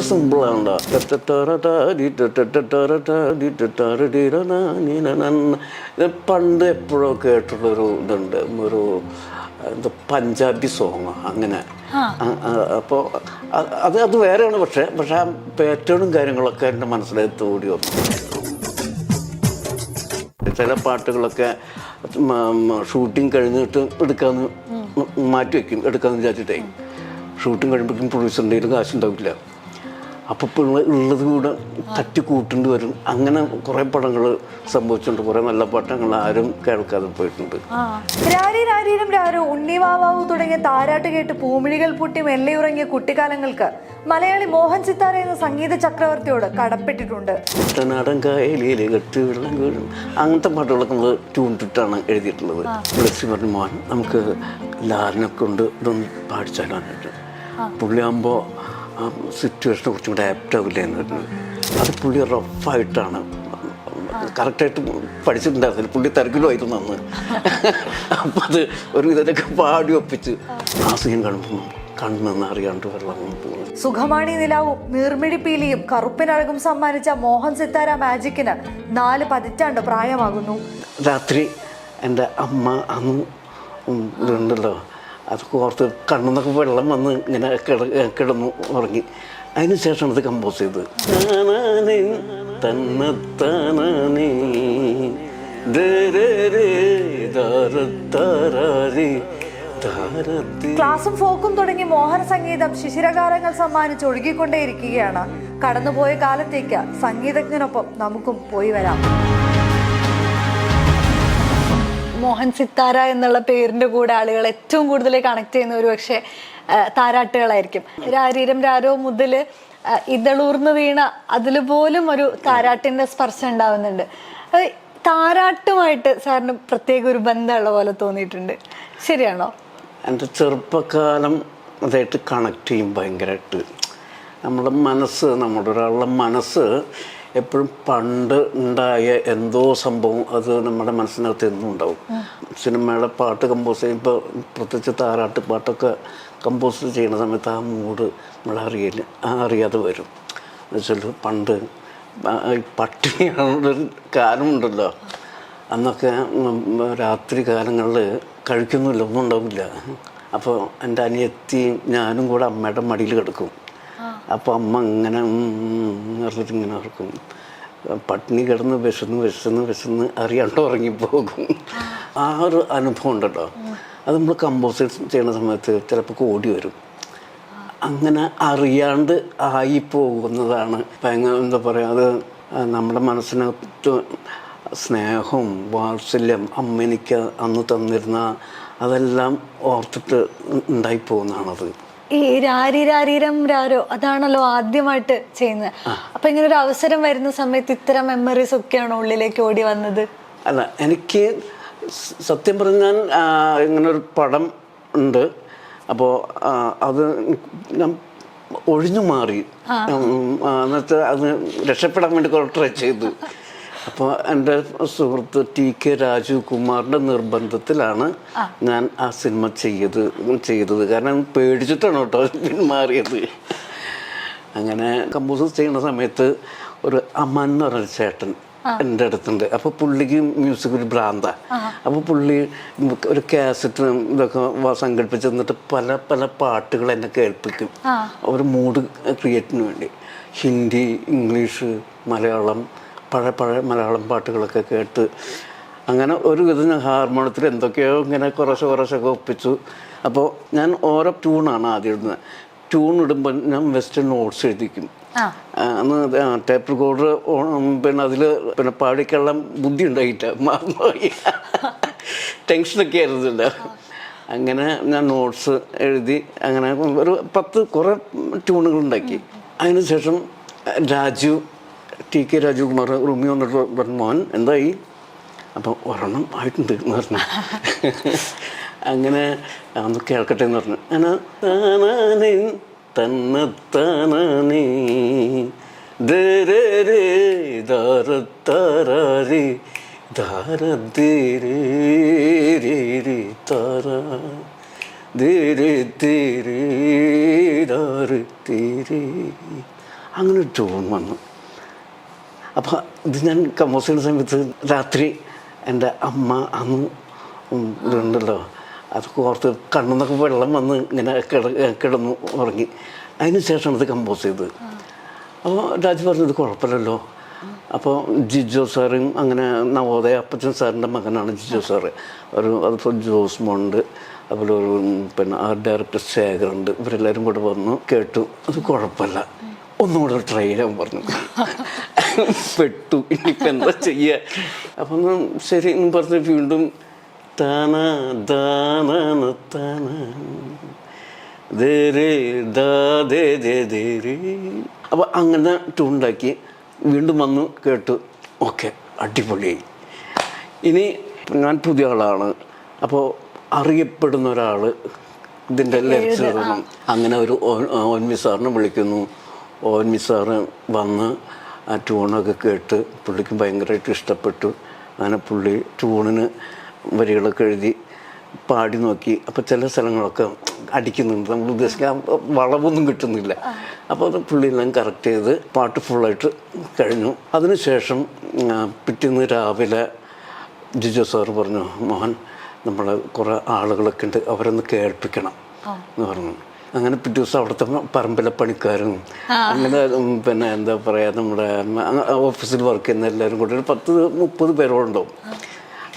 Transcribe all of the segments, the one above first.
സിമ്പിളാണ്. പണ്ട് എപ്പോഴോ കേട്ടുള്ളൊരു ഇതുണ്ട്, ഒരു എന്താ പഞ്ചാബി സോങ് അങ്ങനെ. അപ്പോൾ അത് വേറെയാണ്. പക്ഷേ ആ പാറ്റേണും കാര്യങ്ങളൊക്കെ എൻ്റെ മനസ്സിലേക്ക് ഓടി വന്നു. ചില പാട്ടുകളൊക്കെ ഷൂട്ടിങ് കഴിഞ്ഞിട്ട് എടുക്കാമെന്ന് മാറ്റി വയ്ക്കും, എടുക്കാമെന്ന് വിചാരിച്ചിട്ടേ. ഷൂട്ടിങ് കഴിയുമ്പോഴേക്കും പ്രൊഡ്യൂസറിൻ്റെ കയ്യിൽ കാശുണ്ടാവില്ല. അപ്പോൾ ഉള്ളത് കൂടെ തട്ടി കൂട്ടേണ്ടി വരും. അങ്ങനെ കുറേ പടങ്ങൾ സംഭവിച്ചിട്ടുണ്ട്. കുറേ നല്ല പടങ്ങൾ ആരും കേൾക്കാതെ പോയിട്ടുണ്ട്. ഉണ്ണിവാവാവു തുടങ്ങിയ താരാട്ട് കേട്ട് പൂമിഴികൾ പൂട്ടി മെല്ലെയുറങ്ങിയ കുട്ടിക്കാലങ്ങൾക്ക് മലയാളി മോഹൻ സിത്താര എന്ന സംഗീത ചക്രവർത്തിയോട് കടപ്പെട്ടിട്ടുണ്ട്. കുട്ടനാടൻ കായലിൽ കെട്ടി വെള്ളം വീഴും, അങ്ങനത്തെ പാട്ടുകളൊക്കെ നമ്മൾ ട്യൂണിട്ടിട്ടാണ് എഴുതിയിട്ടുള്ളത്. ബ്ലസ്സി പറഞ്ഞു, മോൻ നമുക്ക് ലാലിനെ കൊണ്ട് ഇതൊന്ന് പാടിച്ചാലാനായിട്ട്. പുള്ളിയാകുമ്പോൾ ആ സിറ്റുവേഷനെ കുറച്ചും കൂടെ ആപ്റ്റാവില്ല എന്ന് പറഞ്ഞു. അത് പുള്ളി റഫായിട്ടാണ്, കറക്റ്റായിട്ട് പഠിച്ചിട്ടുണ്ടായിരുന്നില്ല. പുള്ളി തിരക്കിലുമായിരുന്നു അന്ന്. അപ്പം അത് ഒരു ഇതിനൊക്കെ പാടി ഒപ്പിച്ച് ആ സീൻ കാണുമ്പോൾ കണ്ണെന്ന് അറിയാണ്ട് വെള്ളം പോകുന്നു. സുഖമാണി നിലാവും നീർമിഴിപ്പീലിയും കറുപ്പിനഴകും സമ്മാനിച്ച മോഹൻ സിത്താര മാജിക്കിന് 4 പതിറ്റാണ്ട് പ്രായമാകുന്നു. രാത്രി എൻ്റെ അമ്മ അന്ന് ഇതുണ്ടല്ലോ, അത് കോർത്ത് കണ്ണെന്നൊക്കെ വെള്ളം വന്ന് ഇങ്ങനെ കിടന്നു ഉറങ്ങി. അതിന് ശേഷമാണ് ഇത് കമ്പോസ് ചെയ്തത്. ക്ലാസും ഫോക്കും തുടങ്ങി മോഹന സംഗീതം ശിശിരകാലങ്ങൾ സമ്മാനിച്ച് ഒഴുകിക്കൊണ്ടേയിരിക്കുകയാണ്. കടന്നുപോയ കാലത്തേക്ക് സംഗീതജ്ഞനൊപ്പം നമുക്കും പോയി വരാം. മോഹൻ സിത്താര എന്നുള്ള പേരിന്റെ കൂടെ ആളുകൾ ഏറ്റവും കൂടുതൽ കണക്ട് ചെയ്യുന്ന ഒരു പക്ഷേ താരാട്ടുകളായിരിക്കും. രാരീരം രാരോ മുതൽ ഇതളൂർന്ന് വീണ അതിൽ പോലും ഒരു താരാട്ടിന്റെ സ്പർശം ഉണ്ടാവുന്നുണ്ട്. താരാട്ടുമായിട്ട് സാറിന് പ്രത്യേക ഒരു ബന്ധമുള്ള പോലെ തോന്നിയിട്ടുണ്ട്, ശരിയാണോ? എൻ്റെ ചെറുപ്പകാലം അതായിട്ട് കണക്ട് ചെയ്യും ഭയങ്കരമായിട്ട്. നമ്മുടെ ഒരാളുടെ മനസ്സ് എപ്പോഴും പണ്ട് ഉണ്ടായ എന്തോ സംഭവം അത് നമ്മുടെ മനസ്സിനകത്ത് എന്നും ഉണ്ടാവും. സിനിമയുടെ പാട്ട് കമ്പോസ് ചെയ്യുമ്പോൾ പ്രത്യേകിച്ച് താരാട്ട് പാട്ടൊക്കെ കമ്പോസ് ചെയ്യുന്ന സമയത്ത് ആ മൂഡ് അറിയാതെ വരും. എന്നുവെച്ചാൽ പണ്ട് ഈ പട്ടിണിയാണുള്ളൊരു കാലമുണ്ടല്ലോ, അന്നൊക്കെ രാത്രി കാലങ്ങളിൽ കഴിക്കുന്നില്ല, ഒന്നും ഉണ്ടാവില്ല. അപ്പോൾ എൻ്റെ അനിയത്തി ഞാനും കൂടെ അമ്മയുടെ മടിയിൽ കിടക്കും. അപ്പോൾ അമ്മ ഇങ്ങനെ പറഞ്ഞിട്ട് ഇങ്ങനെ ഓർക്കും. പട്ടിണി കിടന്ന് വിശന്ന് അറിയാണ്ട് ഉറങ്ങിപ്പോകും. ആ ഒരു അനുഭവം ഉണ്ടല്ലോ, അത് നമ്മൾ കമ്പോസ് ചെയ്യുന്ന സമയത്ത് ചിലപ്പോൾ ഓടി വരും. അങ്ങനെ അറിയാണ്ട് ആയിപ്പോകുന്നതാണ് എന്താ പറയുക, അത് നമ്മുടെ മനസ്സിനകത്ത് സ്നേഹവും വാത്സല്യം അമ്മ എനിക്ക് അന്ന് തന്നിരുന്ന അതെല്ലാം ഓർത്തിട്ട് ഉണ്ടായിപ്പോകുന്നതാണത്. ഈ രാരീരം രാരോ അതാണല്ലോ ആദ്യമായിട്ട് ചെയ്യുന്നത്. അപ്പൊ ഇങ്ങനെ ഒരു അവസരം വരുന്ന സമയത്ത് ഇത്തരം മെമ്മറീസ് ഒക്കെയാണോ ഉള്ളിലേക്ക് ഓടി വന്നത്? അല്ല, എനിക്ക് സത്യം പറഞ്ഞാൽ ഇങ്ങനൊരു പടം ഉണ്ട്. അപ്പോൾ അത് ഞാൻ ഒഴിഞ്ഞു മാറി, എന്നിട്ട് അത് രക്ഷപ്പെടാൻ വേണ്ടി കുറെ ട്രൈ ചെയ്തു. അപ്പോൾ എൻ്റെ സുഹൃത്ത് TK രാജീവ് കുമാറിൻ്റെ നിർബന്ധത്തിലാണ് ഞാൻ ആ സിനിമ ചെയ്തത്. കാരണം പേടിച്ചിട്ടാണ് കേട്ടോ പിന്മാറിയത്. അങ്ങനെ കമ്പോസ് ചെയ്യുന്ന സമയത്ത് ഒരു അമൻ എന്ന് പറഞ്ഞൊരു ചേട്ടൻ എൻ്റെ അടുത്തുണ്ട്. അപ്പോൾ പുള്ളിക്ക് മ്യൂസിക് ഒരു ഭ്രാന്ത. അപ്പോൾ പുള്ളി ഒരു കാസറ്റ് ഇതൊക്കെ സംഘടിപ്പിച്ച് തന്നിട്ട് പല പാട്ടുകൾ എന്നെ കേൾപ്പിക്കും, ഒരു മൂഡ് ക്രിയേറ്റിന് വേണ്ടി. ഹിന്ദി, ഇംഗ്ലീഷ്, മലയാളം, പഴയ മലയാളം പാട്ടുകളൊക്കെ കേട്ട് അങ്ങനെ ഒരു വിധം ഞാൻ ഹാർമോണിയത്തിൽ എന്തൊക്കെയോ ഇങ്ങനെ കുറച്ചൊക്കെ ഒപ്പിച്ചു. അപ്പോൾ ഞാൻ ഓരോ ട്യൂണാണ് ആദ്യം ഇടുന്നത്. ട്യൂൺ ഇടുമ്പോൾ ഞാൻ വെസ്റ്റേൺ നോട്ട്സ് എഴുതിക്കും. അന്ന് ടേപ്പ് റെക്കോർഡർ പിന്നെ അതിൽ പിന്നെ പാടിക്കുള്ള ബുദ്ധി ഉണ്ടായിട്ട് മറന്നുപോയി, ടെൻഷനൊക്കെ ആയിരുന്നില്ല. അങ്ങനെ ഞാൻ നോട്ട്സ് എഴുതി അങ്ങനെ ഒരു 10 കുറേ ട്യൂണുകൾ ഉണ്ടാക്കി. അതിനുശേഷം TK രാജീവ് കുമാർ റൂമിൽ വന്നിട്ട് പറഞ്ഞു, മോൻ എന്തായി? അപ്പം ഒരെണ്ണം ആയിട്ടുണ്ട് എന്ന് പറഞ്ഞു. അങ്ങനെ ഒന്ന് കേൾക്കട്ടെ എന്ന് പറഞ്ഞു. അങ്ങനെ തന്നത്താനേ ധാരത്താരി ധാരേരി താര ധീരെ ധീരെ ധാര തീരെ അങ്ങനെ ഒരു ട്യൂൺ വന്നു. അപ്പോൾ ഇത് ഞാൻ കമ്പോസ് ചെയ്യുന്ന സമയത്ത് രാത്രി എൻ്റെ അമ്മ അന്ന് ഇതുണ്ടല്ലോ അതൊക്കെ ഓർത്ത് കണ്ണെന്നൊക്കെ വെള്ളം വന്ന് ഇങ്ങനെ കിടന്നു ഉറങ്ങി. അതിന് ശേഷമാണ് ഇത് കമ്പോസ് ചെയ്തത്. അപ്പോൾ രാജു പറഞ്ഞു ഇത് കുഴപ്പമില്ലല്ലോ. അപ്പോൾ ജിജോ സാറും അങ്ങനെ നവോദയ അപ്പച്ചൻ സാറിൻ്റെ മകനാണ് ജിജോ സാറ്. അതിപ്പോൾ ജോസ് മോണ്ട്, അതുപോലെ ഒരു ആർട്ട് ഡയറക്ടർ ശേഖറുണ്ട്. ഇവരെല്ലാവരും കൂടെ വന്നു കേട്ടു. അത് കുഴപ്പമില്ല, ഒന്നും കൂടെ ട്രൈ ചെയ്യാൻ പറഞ്ഞു. പെട്ടു, ഇനിയിപ്പോൾ എന്താ ചെയ്യുക? അപ്പം ശരി എന്ന് പറഞ്ഞ് വീണ്ടും താന താന താന അപ്പോൾ അങ്ങനെ ട്യൂണാക്കി വീണ്ടും വന്നു കേട്ടു. ഓക്കെ, അടിപൊളിയായി. ഇനി ഞാൻ പുതിയ ആളാണ്, അപ്പോൾ അറിയപ്പെടുന്ന ഒരാൾ ഇതിൻ്റെ ലെക്ചർ എഴുതണം. അങ്ങനെ ഒരു ONV സാറിനെ വിളിക്കുന്നു. ONV സാറ് വന്ന് ആ ട്യൂണൊക്കെ കേട്ട് പുള്ളിക്ക് ഭയങ്കരമായിട്ട് ഇഷ്ടപ്പെട്ടു. അങ്ങനെ പുള്ളി ട്യൂണിന് വരികളൊക്കെ എഴുതി പാടി നോക്കി. അപ്പോൾ ചില സ്ഥലങ്ങളൊക്കെ അടിക്കുന്നുണ്ട്, നമ്മൾ ഉദ്ദേശിക്കാൻ വളവൊന്നും കിട്ടുന്നില്ല. അപ്പോൾ അത് പുള്ളിയെല്ലാം കറക്റ്റ് ചെയ്ത് പാട്ട് ഫുള്ളായിട്ട് കഴിഞ്ഞു. അതിനുശേഷം പിറ്റേന്ന് രാവിലെ ജിജോ സാറ് പറഞ്ഞു, മോഹൻ നമ്മൾ കുറേ ആളുകളൊക്കെ ഉണ്ട്, അവരൊന്ന് കേൾപ്പിക്കണം എന്ന് പറഞ്ഞു. അങ്ങനെ പിറ്റേ ദിവസം അവിടുത്തെ പറമ്പിലെ പണിക്കാരും അങ്ങനെ എന്താ പറയുക, നമ്മുടെ ഓഫീസിൽ വർക്ക് ചെയ്യുന്ന എല്ലാവരും കൂടെ ഒരു 10-30 പേരോടുണ്ടാവും.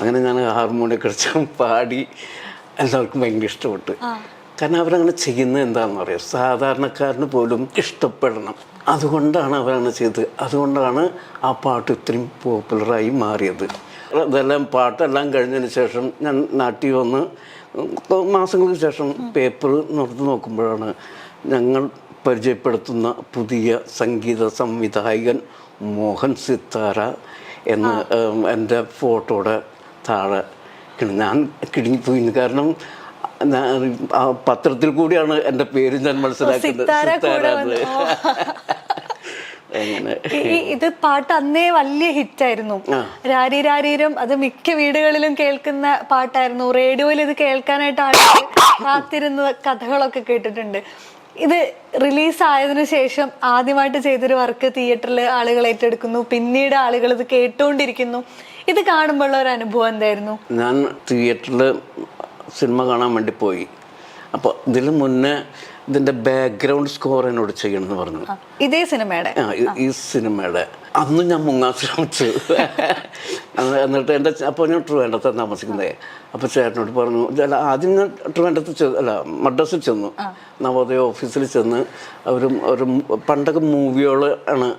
അങ്ങനെ ഞാൻ ഹാർമോണിയൊക്കെ അടിച്ച് പാടി എല്ലാവർക്കും ഭയങ്കര ഇഷ്ടപ്പെട്ടു. കാരണം അവരങ്ങനെ ചെയ്യുന്നത് എന്താണെന്ന് പറയാം, സാധാരണക്കാരന് പോലും ഇഷ്ടപ്പെടണം. അതുകൊണ്ടാണ് അവരങ്ങനെ ചെയ്തത്. അതുകൊണ്ടാണ് ആ പാട്ട് ഇത്രയും പോപ്പുലറായി മാറിയത്. ഇതെല്ലാം പാട്ടെല്ലാം കഴിഞ്ഞതിന് ശേഷം ഞാൻ നാട്ടിൽ വന്ന് മാസങ്ങൾക്ക് ശേഷം പേപ്പർ നിർത്തി നോക്കുമ്പോഴാണ് ഞങ്ങൾ പരിചയപ്പെടുത്തുന്ന പുതിയ സംഗീത സംവിധായകൻ മോഹൻ സിത്താര എന്ന് എൻ്റെ ഫോട്ടോയുടെ താഴെ ഞാൻ കിടുങ്ങിപ്പോയി. കാരണം ആ പത്രത്തിൽ കൂടിയാണ് എൻ്റെ പേര് ഞാൻ മനസ്സിലാക്കുന്നത്. ഇത് പാട്ട് അന്നേ വലിയ ഹിറ്റായിരുന്നു. രാരി രാരീരം അത് മിക്ക വീടുകളിലും കേൾക്കുന്ന പാട്ടായിരുന്നു. റേഡിയോയിൽ ഇത് കേൾക്കാനായിട്ട് ആളുകൾ കാത്തിരുന്ന കഥകളൊക്കെ കേട്ടിട്ടുണ്ട്. ഇത് റിലീസ് ആയതിനു ശേഷം ആദ്യമായിട്ട് ചെയ്തൊരു വർക്ക് തിയേറ്ററിൽ ആളുകൾ ഏറ്റെടുക്കുന്നു, പിന്നീട് ആളുകൾ ഇത് കേട്ടുകൊണ്ടിരിക്കുന്നു. ഇത് കാണുമ്പോഴുള്ള ഒരു അനുഭവം എന്തായിരുന്നു? ഞാൻ തിയേറ്ററിൽ സിനിമ കാണാൻ വേണ്ടി പോയി. അപ്പോൾ ഇതിന് മുന്നേ ഇതിൻ്റെ ബാക്ക്ഗ്രൗണ്ട് സ്കോർ എന്നോട് ചെയ്യണമെന്ന് പറഞ്ഞു. ഇതേ സിനിമയുടെ ഈ സിനിമയുടെ അന്ന് ഞാൻ മുങ്ങാൻ ശ്രമിച്ചു. എന്നിട്ട് എൻ്റെ അപ്പോൾ ഞാൻ ട്രിവാൻഡ്രത്താണ് താമസിക്കുന്നത്. അപ്പോൾ ചേട്ടനോട് പറഞ്ഞു, ആദ്യം ഞാൻ ട്രിവാൻഡ്രത്ത് മദ്രാസിൽ ചെന്നു, നവോദയ ഓഫീസിൽ ചെന്ന് ഒരു പണ്ടൊക്കെ മൂവികൾ ആണ്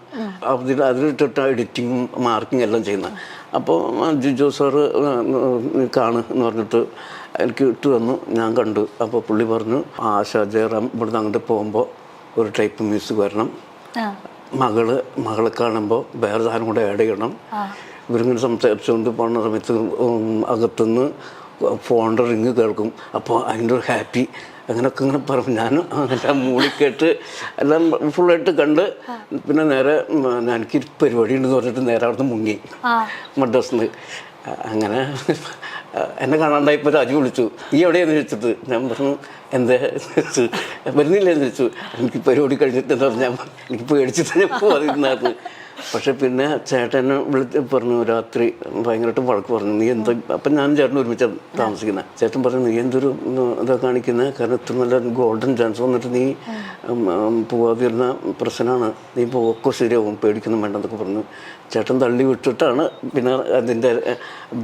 അതിലിട്ടിട്ട് എഡിറ്റിങ്ങും മാർക്കിങ് എല്ലാം ചെയ്യുന്നത്. അപ്പോൾ ജിജോ സാറ് കാണുക എന്ന് പറഞ്ഞിട്ട് എനിക്ക് ഇട്ട് തന്നു. ഞാൻ കണ്ടു. അപ്പോൾ പുള്ളി പറഞ്ഞു, ആശാ ജയറാം ഇവിടുന്ന് അങ്ങോട്ട് പോകുമ്പോൾ ഒരു ടൈപ്പ് മ്യൂസിക് വരണം, മകളെ കാണുമ്പോൾ വേറെ സാധനം കൂടെ ആഡ് ചെയ്യണം. ഇവരിങ്ങനെ സംസാരിച്ചുകൊണ്ട് പോകുന്ന സമയത്ത് അകത്തുനിന്ന് ഫോണിൻ്റെ റിങ് കേൾക്കും. അപ്പോൾ അതിൻ്റെ ഒരു ഹാപ്പി അങ്ങനെയൊക്കെ ഇങ്ങനെ പറഞ്ഞു. ഞാൻ എല്ലാം മൂളിക്കേട്ട് എല്ലാം ഫുള്ളായിട്ട് കണ്ട് പിന്നെ നേരെ എനിക്ക് പരിപാടി ഉണ്ടെന്ന് പറഞ്ഞിട്ട് നേരെ അവിടുന്ന് മുങ്ങി മദ്രാസിൽ നിന്ന്. അങ്ങനെ എന്നെ കാണാണ്ടായപ്പോൾ രാജു വിളിച്ചു, നീ എവിടെയാന്ന് ചോദിച്ചിട്ട് ഞാൻ പറഞ്ഞു എന്താ വരുന്നില്ലെന്ന് ചോദിച്ചു. എനിക്ക് പരിപാടി കഴിഞ്ഞിട്ട് എന്താ പറഞ്ഞാൽ എനിക്ക് പേടിച്ചിട്ട് ഞാൻ പോയിരുന്നായിരുന്നു. പക്ഷെ പിന്നെ ചേട്ടനെ വിളിച്ച് പറഞ്ഞു, രാത്രി ഭയങ്കരമായിട്ട് വഴക്ക് പറഞ്ഞു, നീ എന്താ. അപ്പം ഞാൻ ചേട്ടൻ ഒരുമിച്ചാണ് താമസിക്കുന്നത്. ചേട്ടൻ പറഞ്ഞു, നീ എന്തൊരു ഇതാ കാണിക്കുന്നത്, കാരണം ഇത്ര നല്ല ഗോൾഡൻ ചാൻസ് വന്നിട്ട് നീ പോവാതിരുന്ന പ്രശ്നമാണ്, നീ പോക്കോ ശരിയാവും, പേടിക്കൊന്നും വേണ്ടെന്നൊക്കെ പറഞ്ഞു. ചേട്ടൻ തള്ളി വിട്ടിട്ടാണ് പിന്നെ അതിൻ്റെ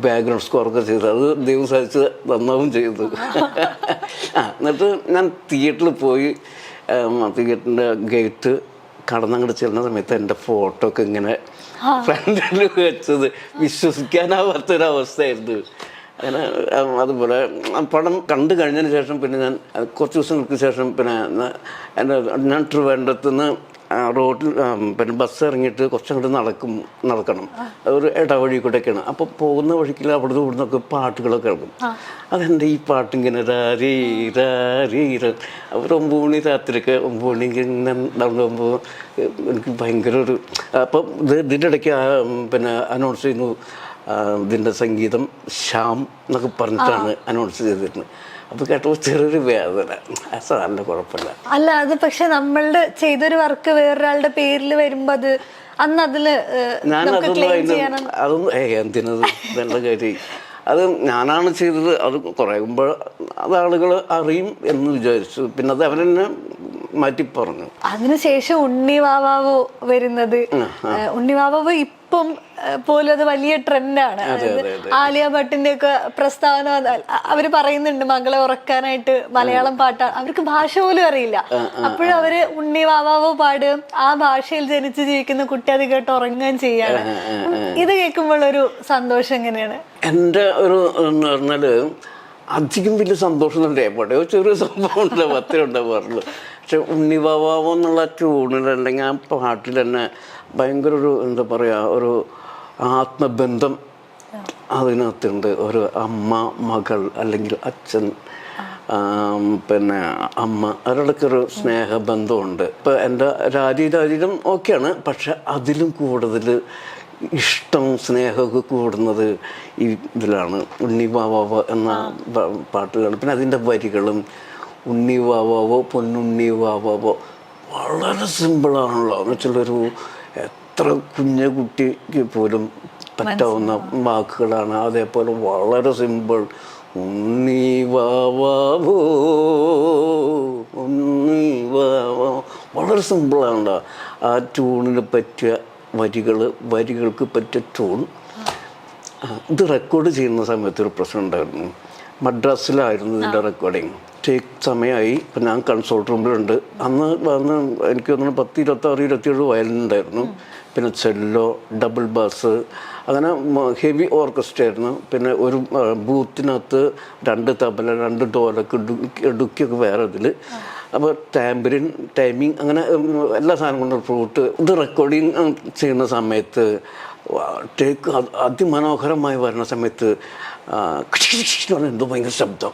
ബാക്ക്ഗ്രൗണ്ട് സ്കോറൊക്കെ ചെയ്തത്. അത് ദൈവം സാധിച്ച് നന്നാവും ചെയ്തു. എന്നിട്ട് ഞാൻ തിയേറ്ററിൽ പോയി. തിയേറ്ററിൻ്റെ ഗേറ്റ് കടന്നങ്ങോട്ട് ചെല്ലുന്ന സമയത്ത് എൻ്റെ ഫോട്ടോ ഒക്കെ ഇങ്ങനെ ഫ്രണ്ടിൽ വെച്ചത് വിശ്വസിക്കാനാവാത്തൊരവസ്ഥയായിരുന്നു. അങ്ങനെ അതുപോലെ പടം കണ്ടു കഴിഞ്ഞതിന് ശേഷം പിന്നെ ഞാൻ കുറച്ച് ദിവസങ്ങൾക്ക് ശേഷം പിന്നെ ഞാൻ ട്രിവാൻഡ്രത്ത് നിന്ന് റോഡിൽ പിന്നെ ബസ് ഇറങ്ങിയിട്ട് കുറച്ചങ്ങോട്ട് നടക്കണം. ഒരു ഇടവഴി കൂടെയൊക്കെയാണ്. അപ്പോൾ പോകുന്ന വഴിക്കിൽ അവിടുന്ന് ഇവിടുന്നൊക്കെ പാട്ടുകളൊക്കെ കേൾക്കും. അതെൻ്റെ ഈ പാട്ടിങ്ങനെ രാരീ രാരീ ഒരു 9 മണി രാത്രിയൊക്കെ 9 മണിക്ക് ഇങ്ങനെ നടന്നുമ്പോൾ എനിക്ക് ഭയങ്കര ഒരു അപ്പം ഇതിൻ്റെ ഇടയ്ക്ക് പിന്നെ അനൗൺസ് ചെയ്യുന്നു, ഇതിൻ്റെ സംഗീതം ശ്യാം എന്നൊക്കെ പറഞ്ഞിട്ടാണ് അനൗൺസ് ചെയ്തിരുന്നത്. അപ്പോൾ കേട്ടപ്പോൾ ചെറിയൊരു വേദന. സാറിൻ്റെ കുഴപ്പമില്ല. അല്ല, അത് പക്ഷെ നമ്മളുടെ ചെയ്തൊരു വർക്ക് വേറൊരാളുടെ പേരിൽ വരുമ്പോ അത് അന്ന് അതില് അതൊന്നും എന്തിനത് നല്ല കാര്യം. അത് ഞാനാണ് ചെയ്തത്. അത് കുറയുമ്പോൾ അത് ആളുകൾ അറിയും എന്ന് വിചാരിച്ചു. പിന്നെ അത് അവരെന്നെ മാറ്റി പറഞ്ഞു. അതിനുശേഷം ഉണ്ണിവാവാവോ വരുന്നത്, ഉണ്ണിവാവാവോ ഇപ്പം പോലും അത് വലിയ ട്രെൻഡാണ്. ആലിയ ഭട്ടിന്റെ ഒക്കെ പ്രസ്താവന അവര് പറയുന്നുണ്ട് മകളെ ഉറക്കാനായിട്ട് മലയാളം പാട്ടാണ്. അവർക്ക് ഭാഷ പോലും അറിയില്ല. അപ്പോഴും അവര് ഉണ്ണിവാവാവോ പാടുകയും ആ ഭാഷയിൽ ജനിച്ച് ജീവിക്കുന്ന കുട്ടി അത് കേട്ട് ഉറങ്ങുകയും ചെയ്യാണ്. ഇത് കേൾക്കുമ്പോൾ ഒരു സന്തോഷം എങ്ങനെയാണ്? എൻ്റെ ഒരു എന്ന് പറഞ്ഞാല് അധികം വലിയ സന്തോഷമൊന്നുമില്ല. എവിടെയോ ചെറിയ സംഭവം ഉണ്ട്, പത്തേ പറഞ്ഞു. പക്ഷെ ഉണ്ണിവാവാവോ എന്നുള്ള ട്യൂണിൽ അല്ലെങ്കിൽ ആ പാട്ടിൽ തന്നെ ഭയങ്കര ഒരു എന്താ പറയുക, ഒരു ആത്മബന്ധം അതിനകത്തുണ്ട്. ഒരു അമ്മ മകൾ അല്ലെങ്കിൽ അച്ഛൻ പിന്നെ അമ്മ അവരുടെയൊക്കെ സ്നേഹബന്ധമുണ്ട്. ഇപ്പം എൻ്റെ രാജീരം ഓക്കെയാണ്. പക്ഷെ അതിലും കൂടുതൽ ഇഷ്ടം സ്നേഹമൊക്കെ കൂടുന്നത് ഈ ഇതിലാണ്, ഉണ്ണിവാവാവോ എന്ന പാട്ടുകൾ. പിന്നെ അതിൻ്റെ വരികളും ഉണ്ണിവാവാവോ പൊന്നുണ്ണിവാവാവോ വളരെ സിമ്പിളാണല്ലോ. എന്ന് വെച്ചുള്ളൊരു എത്ര കുഞ്ഞു കുട്ടിക്ക് പോലും പറ്റാവുന്ന വാക്കുകളാണ്. അതേപോലെ വളരെ സിമ്പിൾ. ഉണ്ണിവാവാവോ ഉണ്ണിവാവോ വളരെ സിമ്പിളാണല്ലോ. ആ ട്യൂണിന് പറ്റിയ വരികൾക്ക് പറ്റിയ ട്യൂൺ. ഇത് റെക്കോർഡ് ചെയ്യുന്ന സമയത്ത് ഒരു പ്രശ്നം ഉണ്ടായിരുന്നു. മദ്രാസിലായിരുന്നു ഇതിൻ്റെ റെക്കോർഡിങ്. ടേക്ക് സമയമായി. ഇപ്പം ഞാൻ കൺസോൾ റൂമിലുണ്ട്. അന്ന് എനിക്ക് തോന്നുന്നു 10, 26, 27 വയലിനുണ്ടായിരുന്നു. പിന്നെ ചെല്ലോ, ഡബിൾ ബാസ്, അങ്ങനെ ഹെവി ഓർക്കസ്ട്ര ആയിരുന്നു. പിന്നെ ഒരു ബൂത്തിനകത്ത് 2 തബല, 2 ഡോലക്ക്, ഡുക്കിയൊക്കെ വേറെ ഇതിൽ. അപ്പോൾ ടാമ്പറിൻ, ടൈമിങ്, അങ്ങനെ എല്ലാ സാധനം കൊണ്ടും ഫ്ലൂട്ട്. ഇത് റെക്കോർഡിങ് ചെയ്യുന്ന സമയത്ത് ടേക്ക് അതിമനോഹരമായി വരുന്ന സമയത്ത് എന്തോ ഭയങ്കര ശബ്ദം.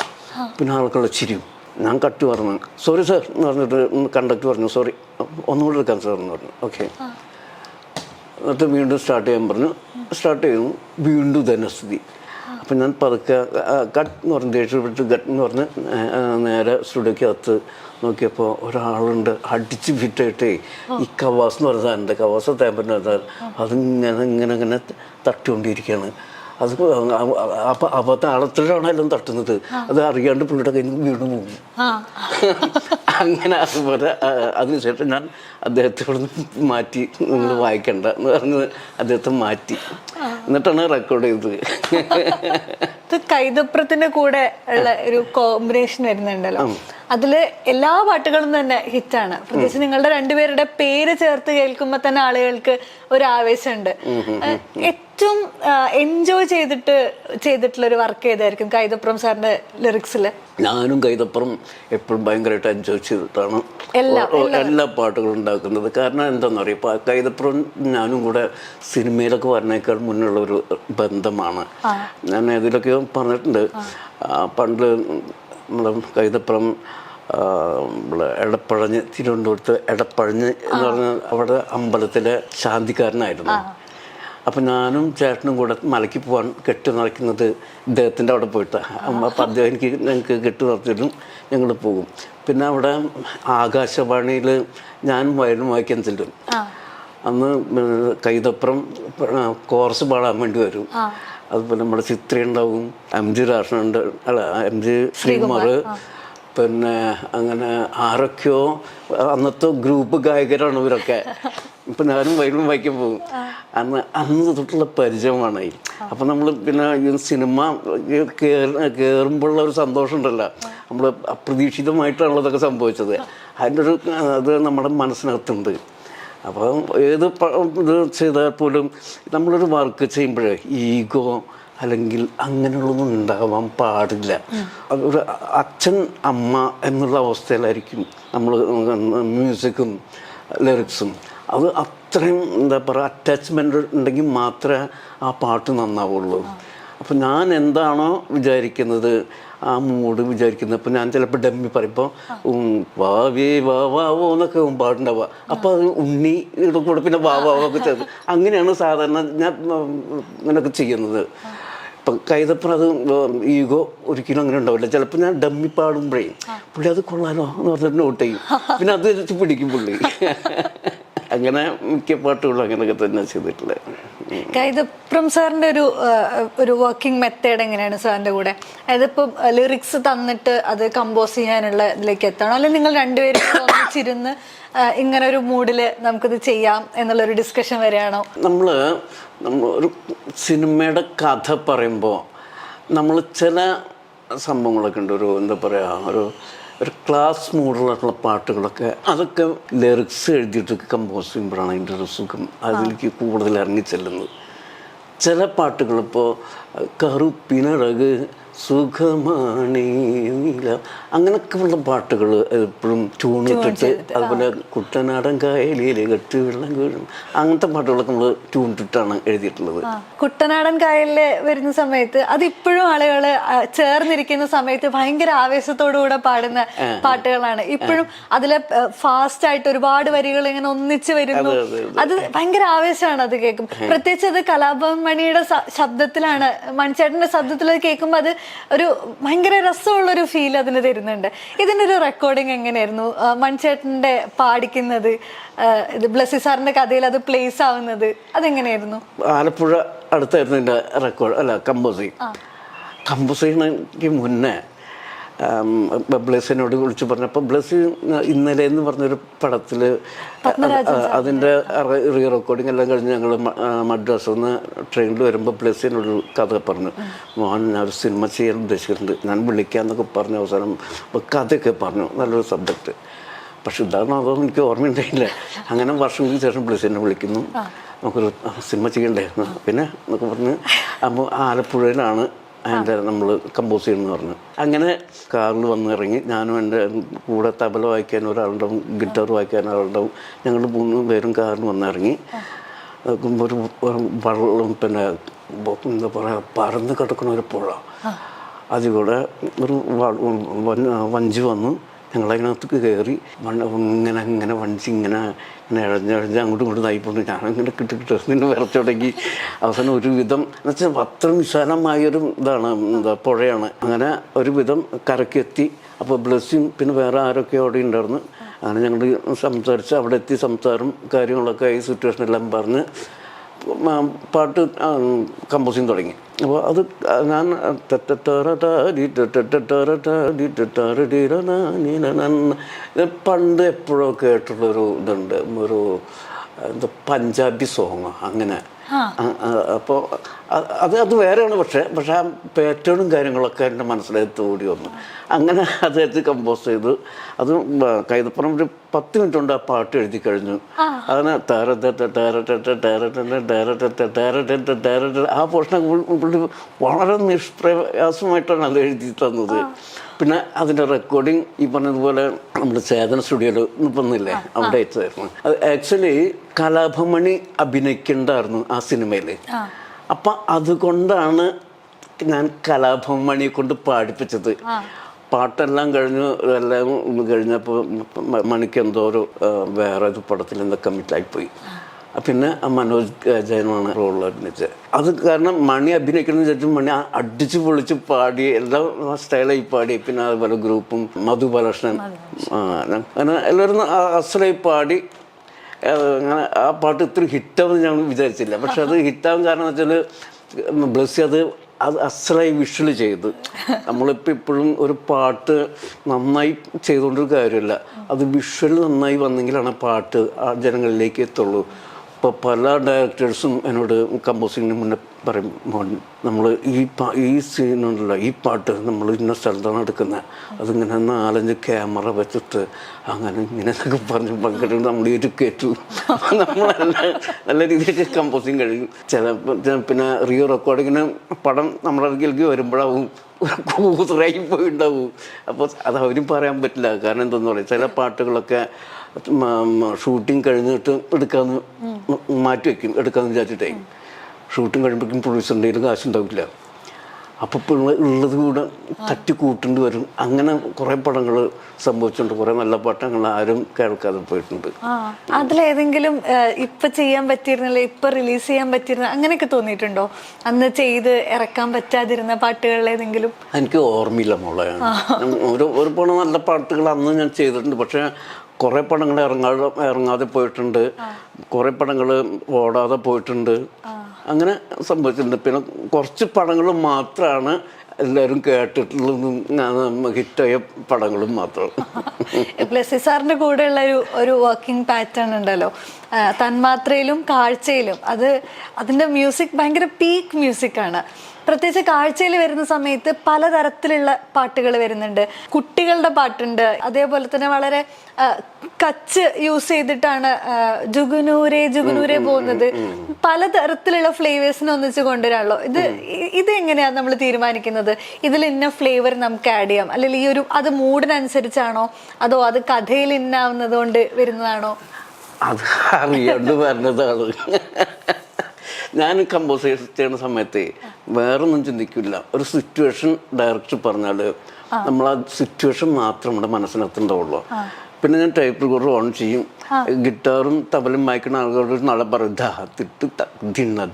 പിന്നെ ആൾക്കുള്ള ചിരിയും. ഞാൻ കട്ട് പറഞ്ഞു, സോറി സാർ എന്ന് പറഞ്ഞിട്ട് കണ്ടക്ടർ പറഞ്ഞു, സോറി ഒന്നുകൂടെ എടുക്കാം സാർ എന്ന് പറഞ്ഞു. ഓക്കെ. എന്നിട്ട് വീണ്ടും സ്റ്റാർട്ട് ചെയ്യാൻ പറഞ്ഞു. സ്റ്റാർട്ട് ചെയ്യുന്നു. വീണ്ടും തന്നെ സ്ഥിതി. അപ്പം ഞാൻ പതുക്കെ കട്ട് എന്ന് പറഞ്ഞ് ദേഷ്യപ്പെട്ട് കട്ട് എന്ന് പറഞ്ഞ് നേരെ സ്റ്റുഡിയോക്കകത്ത് നോക്കിയപ്പോൾ ഒരാളുണ്ട് അടിച്ച് ഫിറ്റായിട്ടേ ഈ കവാസ് എന്ന് പറഞ്ഞ സാധനം, കവാസ് തേമ്പൻ്റെ അതിങ്ങനെ തട്ടിക്കൊണ്ടിരിക്കുകയാണ്. അത് അപ്പോൾ താളത്തിലാണ് എല്ലാം തട്ടുന്നത്. അത് അറിയാണ്ട് പുള്ളിയുടെ കയ്യിൽ നിന്ന് വീണ് പോകും. അങ്ങനെ അതുപോലെ അതിനുശേഷം ഞാൻ അദ്ദേഹത്തോട് മാറ്റി, നിങ്ങൾ വായിക്കണ്ട എന്ന് പറഞ്ഞ് അദ്ദേഹത്തെ മാറ്റി. എന്നിട്ടാണ് റെക്കോർഡ് ചെയ്തത്. കൈതപ്രത്തിന്റെ കൂടെ ഉള്ള ഒരു കോമ്പിനേഷൻ വരുന്നുണ്ടല്ലോ, അതില് എല്ലാ പാട്ടുകളും തന്നെ ഹിറ്റാണ്. പ്രത്യേകിച്ച് നിങ്ങളുടെ രണ്ടുപേരുടെ പേര് ചേർത്ത് കേൾക്കുമ്പോ തന്നെ ആളുകൾക്ക് ഒരു ആവേശമുണ്ട്. ഏറ്റവും എൻജോയ് ചെയ്തിട്ടുള്ള ഒരു വർക്ക് ഏതായിരിക്കും കൈതപ്രം സാറിന്റെ ലിറിക്സില്? ഞാനും കൈതപ്രം എപ്പോഴും ഭയങ്കരമായിട്ട് എൻജോയ് ചെയ്തിട്ടാണ് എല്ലാ പാട്ടുകളും ഉണ്ടാക്കുന്നത്. കാരണം എന്താണെന്നറിയാം, കൈതപ്രം ഞാനും കൂടെ സിനിമയിലൊക്കെ വരണേക്കാൾ മുന്നുള്ള ഒരു ബന്ധമാണ്. ഞാൻ ഇതിലൊക്കെ പറഞ്ഞിട്ടുണ്ട്. പണ്ട് നമ്മുടെ കൈതപ്രം എടപ്പഴഞ്ഞ്, തിരുവനന്തപുരത്ത് എടപ്പഴഞ്ഞ് എന്ന് പറഞ്ഞ അവിടെ അമ്പലത്തിലെ ശാന്തിക്കാരനായിരുന്നു. അപ്പം ഞാനും ചേട്ടനും കൂടെ മലയ്ക്ക് പോകാൻ കെട്ടി നിറയ്ക്കുന്നത് ഇദ്ദേഹത്തിൻ്റെ അവിടെ പോയിട്ടാണ്. അപ്പം അദ്ദേഹം ഞങ്ങൾക്ക് കെട്ടി നിറച്ചിട്ടും ഞങ്ങൾ പോകും. പിന്നെ അവിടെ ആകാശവാണിയിൽ ഞാനും വയലും വായിക്കാൻ ചെല്ലും. അന്ന് കൈതപ്രം കോർസ് പാടാൻ വേണ്ടി വരും. അതുപോലെ നമ്മുടെ ചിത്ര ഉണ്ടാവും, MG രാഷ്ട്രനുണ്ട്, അല്ല MG ശ്രീകുമാർ, പിന്നെ അങ്ങനെ ആരൊക്കെയോ അന്നത്തെ ഗ്രൂപ്പ് ഗായകരാണ് ഇവരൊക്കെ. ഇപ്പം ഞാനും വയലും വായിക്കാൻ പോകും. അന്ന് തൊട്ടുള്ള പരിചയമാണ്. അപ്പം നമ്മൾ പിന്നെ ഈ സിനിമ കയറുമ്പോഴുള്ള ഒരു സന്തോഷം ഉണ്ടല്ലോ, നമ്മൾ അപ്രതീക്ഷിതമായിട്ടാണല്ലോ ഇതൊക്കെ സംഭവിച്ചത്. അതിൻ്റെ ഒരു അത് നമ്മുടെ മനസ്സിനകത്തുണ്ട്. അപ്പം ഏത് ഇത് ചെയ്താൽ പോലും നമ്മളൊരു വർക്ക് ചെയ്യുമ്പോഴേ ഈഗോ അല്ലെങ്കിൽ അങ്ങനെയുള്ളതൊന്നും ഉണ്ടാവാൻ പാടില്ല. അതൊരു അച്ഛൻ അമ്മ എന്നുള്ള അവസ്ഥയിലായിരിക്കും നമ്മൾ മ്യൂസിക്കും ലിറിക്സും. അത് അത്രയും എന്താ പറയുക, അറ്റാച്ച്മെൻ്റ് ഉണ്ടെങ്കിൽ മാത്രമേ ആ പാട്ട് നന്നാവുള്ളൂ. അപ്പം ഞാൻ എന്താണോ വിചാരിക്കുന്നത്, ആ മൂഡ് വിചാരിക്കുന്നത്. ഇപ്പം ഞാൻ ചിലപ്പോൾ ഡമ്മി പറയുമ്പോൾ വാവേ വാവോ എന്നൊക്കെ പാട്ടുണ്ടാവുക. അപ്പോൾ അത് ഉണ്ണിയുടെ കൂടെ പിന്നെ വാവാവൊക്കെ ചേർത്ത് അങ്ങനെയാണ് സാധാരണ ഞാൻ ഇങ്ങനെയൊക്കെ ചെയ്യുന്നത്. ഇപ്പം കൈതപ്പുറം അത് ഈഗോ ഒരിക്കലും അങ്ങനെ ഉണ്ടാവില്ല. ചിലപ്പോൾ ഞാൻ ഡമ്മി പാടുമ്പോഴേ പുള്ളി അത് കൊള്ളാലോ എന്ന് പറഞ്ഞിട്ട് നോട്ട് ചെയ്യും, പിന്നെ അത് വെച്ച് പിടിക്കും പുള്ളി. അങ്ങനെ മിക്ക പാട്ടുകളും അങ്ങനെയൊക്കെ തന്നെ ചെയ്തിട്ടുള്ളത്. കൈതപ്രം സാറിന്റെ ഒരു വർക്കിംഗ് മെത്തേഡ് എങ്ങനെയാണ് സാറിന്റെ കൂടെ? അതായത് ഇപ്പം ലിറിക്സ് തന്നിട്ട് അത് കമ്പോസ് ചെയ്യാനുള്ള ഇതിലേക്ക് എത്തണോ, അല്ലെങ്കിൽ നിങ്ങൾ രണ്ടുപേരും ഒന്നിച്ചിരുന്ന് ഇങ്ങനെ ഒരു മൂഡില് നമുക്കിത് ചെയ്യാം എന്നുള്ളൊരു ഡിസ്കഷൻ വരെയാണോ? നമ്മൾ ഒരു സിനിമയുടെ കഥ പറയുമ്പോൾ നമ്മൾ ചില സംഭവങ്ങളൊക്കെ ഉണ്ട്, ഒരു എന്താ പറയുക, ഒരു ക്ലാസ് മൂഡിലുള്ള പാട്ടുകളൊക്കെ, അതൊക്കെ ലിറിക്സ് എഴുതിയിട്ട് കമ്പോസ് ചെയ്യുമ്പോഴാണ് അതിൻ്റെ ഒരു സുഖം അതിലേക്ക് കൂടുതൽ ഇറങ്ങിച്ചെല്ലുന്നത്. ചില പാട്ടുകൾ ഇപ്പോൾ കറുപ്പിനഴക് സുഖമാണീ അങ്ങനെയൊക്കെ ഉള്ള പാട്ടുകൾ എപ്പോഴും ട്യൂൺ ഇട്ടിട്ട്, അതുപോലെ കുട്ടനാടൻ കായലിൽ കെട്ടി വെള്ളം വീഴും, അങ്ങനത്തെ പാട്ടുകളൊക്കെ നമ്മൾ ട്യൂൺ ഇട്ടിട്ടാണ് എഴുതിയിട്ടുള്ളത്. കുട്ടനാടൻ കായലില് വരുന്ന സമയത്ത് അതിപ്പോഴും ആളുകൾ ചേർന്നിരിക്കുന്ന സമയത്ത് ഭയങ്കര ആവേശത്തോടുകൂടെ പാടുന്ന പാട്ടുകളാണ്. ഇപ്പോഴും അതിലെ ഫാസ്റ്റ് ആയിട്ട് ഒരുപാട് വരികൾ ഇങ്ങനെ ഒന്നിച്ച് വരുന്നു, അത് ഭയങ്കര ആവേശമാണ്. അത് കേൾക്കും, പ്രത്യേകിച്ച് അത് കലാഭവൻ മണിയുടെ ശബ്ദത്തിലാണ്, മണിച്ചേട്ടന്റെ ശബ്ദത്തിൽ കേൾക്കുമ്പോൾ അത് ഒരു ഭയങ്കര രസമുള്ളൊരു ഫീൽ അതിന് തരുന്നുണ്ട്. ഇതിൻ്റെ ഒരു റെക്കോർഡിങ് എങ്ങനെയായിരുന്നു? മണിച്ചേട്ടന്റെ പാടിക്കുന്നത്, ഇത് ബ്ലസ്സി സാറിന്റെ കഥയിൽ അത് പ്ലേസ് ആവുന്നത് അതെങ്ങനെയായിരുന്നു? ആലപ്പുഴ അടുത്തായിരുന്നു എൻ്റെ റെക്കോർഡ്, അല്ല കമ്പോസ് ചെയ്യുന്നതിന് മുന്നേ ബ്ലസ്സിനോട് വിളിച്ച് പറഞ്ഞപ്പോൾ ബ്ലസ്സി ഇന്നലെ എന്ന് പറഞ്ഞൊരു പടത്തിൽ അതിൻ്റെ റീ റെക്കോർഡിങ് എല്ലാം കഴിഞ്ഞ് ഞങ്ങൾ മദ്രാസിൽ നിന്ന് ട്രെയിനിൽ വരുമ്പോൾ ബ്ലസ്സിനൊരു കഥ പറഞ്ഞു, മോഹൻ ഞാനൊരു സിനിമ ചെയ്യാൻ ഉദ്ദേശിക്കുന്നുണ്ട്, ഞാൻ വിളിക്കാമെന്നൊക്കെ പറഞ്ഞ അവസാനം കഥയൊക്കെ പറഞ്ഞു, നല്ലൊരു സബ്ജക്റ്റ്. പക്ഷെ ഇതാണോ അതോ എനിക്ക് ഓർമ്മയുണ്ടായില്ല. അങ്ങനെ വർഷങ്ങൾക്ക് ശേഷം ബ്ലസ്സിനെ വിളിക്കുന്നു, നമുക്കൊരു സിനിമ ചെയ്യണ്ടേ പിന്നെ എന്നൊക്കെ പറഞ്ഞ്. അപ്പോൾ ആലപ്പുഴയിലാണ് അതിൻ്റെ നമ്മൾ കമ്പോസ് ചെയ്യുമെന്ന് പറഞ്ഞു. അങ്ങനെ കാറിൽ വന്നിറങ്ങി, ഞാനും എൻ്റെ കൂടെ തബല വായിക്കാൻ ഒരാളുണ്ടാവും, ഗിറ്റാർ വായിക്കാൻ ഒരാളുണ്ടാവും, ഞങ്ങൾ 3 പേരും കാറിൽ വന്നിറങ്ങി. ഒരു വെള്ളം, പിന്നെ എന്താ പറയുക, പറന്ന് കിടക്കുന്ന ഒരു പുഴ, അതിലൂടെ ഒരു വഞ്ചി വന്നു, ഞങ്ങളതിനകത്തേക്ക് കയറി ഇങ്ങനെ വഞ്ചി ഇങ്ങനെ ഇഴഞ്ഞ് അങ്ങോട്ടും ഇങ്ങോട്ടും ആയിപ്പോണ്ട് ഞാനങ്ങനെ കിട്ടിട്ട് വിറച്ചു തുടങ്ങി. അവസാനം ഒരുവിധം എന്നുവെച്ചാൽ അത്ര വിശാലമായൊരു ഇതാണ്, എന്താ പുഴയാണ്. അങ്ങനെ ഒരുവിധം കരക്കെത്തി. അപ്പോൾ ബ്ലസ്സിങ് പിന്നെ വേറെ ആരൊക്കെ അവിടെ ഉണ്ടായിരുന്നു. അങ്ങനെ ഞങ്ങൾ സംസാരിച്ച് അവിടെ എത്തി, സംസാരം കാര്യങ്ങളൊക്കെ ഈ സിറ്റുവേഷനെല്ലാം പറഞ്ഞ് പാട്ട് കമ്പോസിങ് തുടങ്ങി. അപ്പോൾ അത് ഞാൻ പണ്ട് എപ്പോഴോ കേട്ടുള്ളൊരു ഇതുണ്ട്, ഒരു എന്താ പഞ്ചാബി സോങ് അങ്ങനെ. അപ്പോൾ അത് വേറെയാണ്. പക്ഷേ ആ പാറ്റേണും കാര്യങ്ങളൊക്കെ എൻ്റെ മനസ്സിലേക്ക് ഓടി വന്നു. അങ്ങനെ അത് കമ്പോസ് ചെയ്തു. അത് കൈതപ്പുറം ഒരു 10 മിനിറ്റ് കൊണ്ട് ആ പാട്ട് എഴുതി കഴിഞ്ഞു. അതിന് ആ പോർഷൻ പുള്ളി വളരെ നിഷ്പ്രയാസമായിട്ടാണ് അത് എഴുതി തന്നത്. പിന്നെ അതിൻ്റെ റെക്കോർഡിങ് ഈ പറഞ്ഞതുപോലെ നമ്മുടെ ചേതന സ്റ്റുഡിയോയിൽ വന്നില്ലേ, അവിടെ അയച്ചതായിരുന്നു. അത് ആക്ച്വലി കലാഭമണി അഭിനയിക്കേണ്ടായിരുന്നു ആ സിനിമയിൽ. അപ്പം അതുകൊണ്ടാണ് ഞാൻ കലാഭമണിയെ കൊണ്ട് പാടിപ്പിച്ചത്. പാട്ടെല്ലാം കഴിഞ്ഞു, എല്ലാം കഴിഞ്ഞപ്പോൾ മണിക്ക് എന്തോ ഒരു വേറെ ഒരു പടത്തിൽ എന്തോ കമ്മിറ്റായിപ്പോയി. പിന്നെ മനോജ് ജയനാണ് റോളിൽ അഭിനയിച്ചത്. അത് കാരണം മണി അഭിനയിക്കണമെന്ന് വിചാരിച്ചു മണി അടിച്ച് പൊളിച്ച് പാടി, എല്ലാം സ്റ്റൈലായി പാടി. പിന്നെ അതുപോലെ ഗ്രൂപ്പും മധു ബാലകൃഷ്ണൻ അങ്ങനെ എല്ലാവരും അസലായി പാടി. അങ്ങനെ ആ പാട്ട് ഇത്ര ഹിറ്റാവുമെന്ന് ഞങ്ങൾ വിചാരിച്ചില്ല. പക്ഷെ അത് ഹിറ്റാവും കാരണം എന്ന് വെച്ചാൽ ബ്ലസ്സി അത് അസലായി വിഷ്വൽ ചെയ്ത്. നമ്മളിപ്പോൾ ഇപ്പോഴും ഒരു പാട്ട് നന്നായി ചെയ്തുകൊണ്ടൊരു കാര്യമില്ല, അത് വിഷ്വൽ നന്നായി വന്നെങ്കിലാണ് പാട്ട് ആ ജനങ്ങളിലേക്ക് എത്തുള്ളൂ. ഇപ്പോൾ പല ഡയറക്ടേഴ്സും എന്നോട് കമ്പോസിങ്ങിന് മുന്നേ പറയും, മോൻ നമ്മൾ ഈ സീനുണ്ടല്ലോ, ഈ പാട്ട് നമ്മൾ ഇന്ന സ്ഥലത്താണ് എടുക്കുന്നത്, അതിങ്ങനെ 4-5 ക്യാമറ വെച്ചിട്ട് അങ്ങനെ ഇങ്ങനെയൊക്കെ പറഞ്ഞ് പങ്കെടുത്ത് നമ്മൾ ഒരു കയറ്റു. നമ്മൾ നല്ല രീതിയിലേക്ക് കമ്പോസിങ് കഴിയും. പിന്നെ റെക്കോർഡിങ്ങിന് പടം നമ്മുടെ അടുക്കിലേക്ക് വരുമ്പോഴാവും കൂതറായി പോയിണ്ടാവും. അപ്പോൾ അത് അവരും പറയാൻ പറ്റില്ല. കാരണം എന്തെന്ന് പറയുക, ചില പാട്ടുകളൊക്കെ ഷൂട്ടിങ് കഴിഞ്ഞിട്ട് എടുക്കാമെന്ന് മാറ്റി വയ്ക്കും, എടുക്കാമെന്ന് വിചാരിച്ചിട്ടേ. ഷൂട്ടിങ് കഴിയുമ്പോഴേക്കും പ്രൊഡ്യൂസറിൻ്റെ കയ്യിൽ കാശുണ്ടാവില്ല. അപ്പോൾ ഉള്ളത് കൂടെ തട്ടി കൂട്ടേണ്ടി വരും. അങ്ങനെ കുറേ പടങ്ങൾ സംഭവിച്ചിട്ടുണ്ട്. കുറേ നല്ല പാട്ടങ്ങൾ ആരും കേൾക്കാതെ പോയിട്ടുണ്ട്. അതിലേതെങ്കിലും ഇപ്പൊ ചെയ്യാൻ പറ്റിയിരുന്നില്ല, ഇപ്പൊ റിലീസ് ചെയ്യാൻ പറ്റിയിരുന്ന അങ്ങനെയൊക്കെ തോന്നിയിട്ടുണ്ടോ? അന്ന് ചെയ്ത് ഇറക്കാൻ പറ്റാതിരുന്ന പാട്ടുകളിലേതെങ്കിലും? എനിക്ക് ഓർമ്മയില്ല മോളെ. ഒരുപാട് നല്ല പാട്ടുകൾ അന്ന് ഞാൻ ചെയ്തിട്ടുണ്ട്. പക്ഷേ കുറേ പടങ്ങൾ ഇറങ്ങാതെ പോയിട്ടുണ്ട്, കുറേ പടങ്ങൾ ഓടാതെ പോയിട്ടുണ്ട്. അങ്ങനെ സംഭവിച്ചിട്ടുണ്ട്. പിന്നെ കുറച്ച് പടങ്ങൾ മാത്രമാണ് എല്ലാവരും കേട്ടിട്ടുള്ളതും ഹിറ്റായ പടങ്ങളും മാത്രം. ബ്ലെസ്സി സാറിന്റെ കൂടെയുള്ള ഒരു വർക്കിംഗ് പാറ്റേൺ ഉണ്ടല്ലോ, തന്മാത്രയിലും കാഴ്ചയിലും. അതിന്റെ മ്യൂസിക് ഭയങ്കര പീക്ക് മ്യൂസിക്കാണ്. പ്രത്യേകിച്ച് കാഴ്ചയിൽ വരുന്ന സമയത്ത് പലതരത്തിലുള്ള പാട്ടുകൾ വരുന്നുണ്ട്. കുട്ടികളുടെ പാട്ടുണ്ട്, അതേപോലെ തന്നെ വളരെ കച്ച് യൂസ് ചെയ്തിട്ടാണ് ജുഗുനൂരെ ജുഗുനൂരെ പോകുന്നത്. പലതരത്തിലുള്ള ഫ്ലേവേഴ്സിനെ ഒന്നിച്ച് കൊണ്ടുവരാണല്ലോ. ഇത് എങ്ങനെയാണ് നമ്മൾ തീരുമാനിക്കുന്നത്? ഇതിൽ ഇന്ന ഫ്ലേവർ നമുക്ക് ആഡ് ചെയ്യാം, അല്ലെങ്കിൽ ഈ അത് മൂഡിനനുസരിച്ചാണോ, അതോ അത് കഥയിൽ ഇന്നാവുന്നത് കൊണ്ട് വരുന്നതാണോ? അത് അറിയാണ്ട് വരുന്നതാണ്. ഞാൻ കമ്പോസ് ചെയ്യുന്ന സമയത്ത് വേറൊന്നും ചിന്തിക്കില്ല. ഒരു സിറ്റുവേഷൻ ഡയറക്റ്റ് പറഞ്ഞാൽ നമ്മൾ ആ സിറ്റുവേഷൻ മാത്രം നമ്മുടെ മനസ്സിനകത്തുണ്ടാവുള്ളൂ. പിന്നെ ഞാൻ ടൈപ്പ് റെക്കോർഡർ ഓൺ ചെയ്യും. ഗിറ്റാറും തബലും വായിക്കുന്ന ആളുകളോട് നാളെ പറയും ദാ തിട്ട് ദിണ്ണ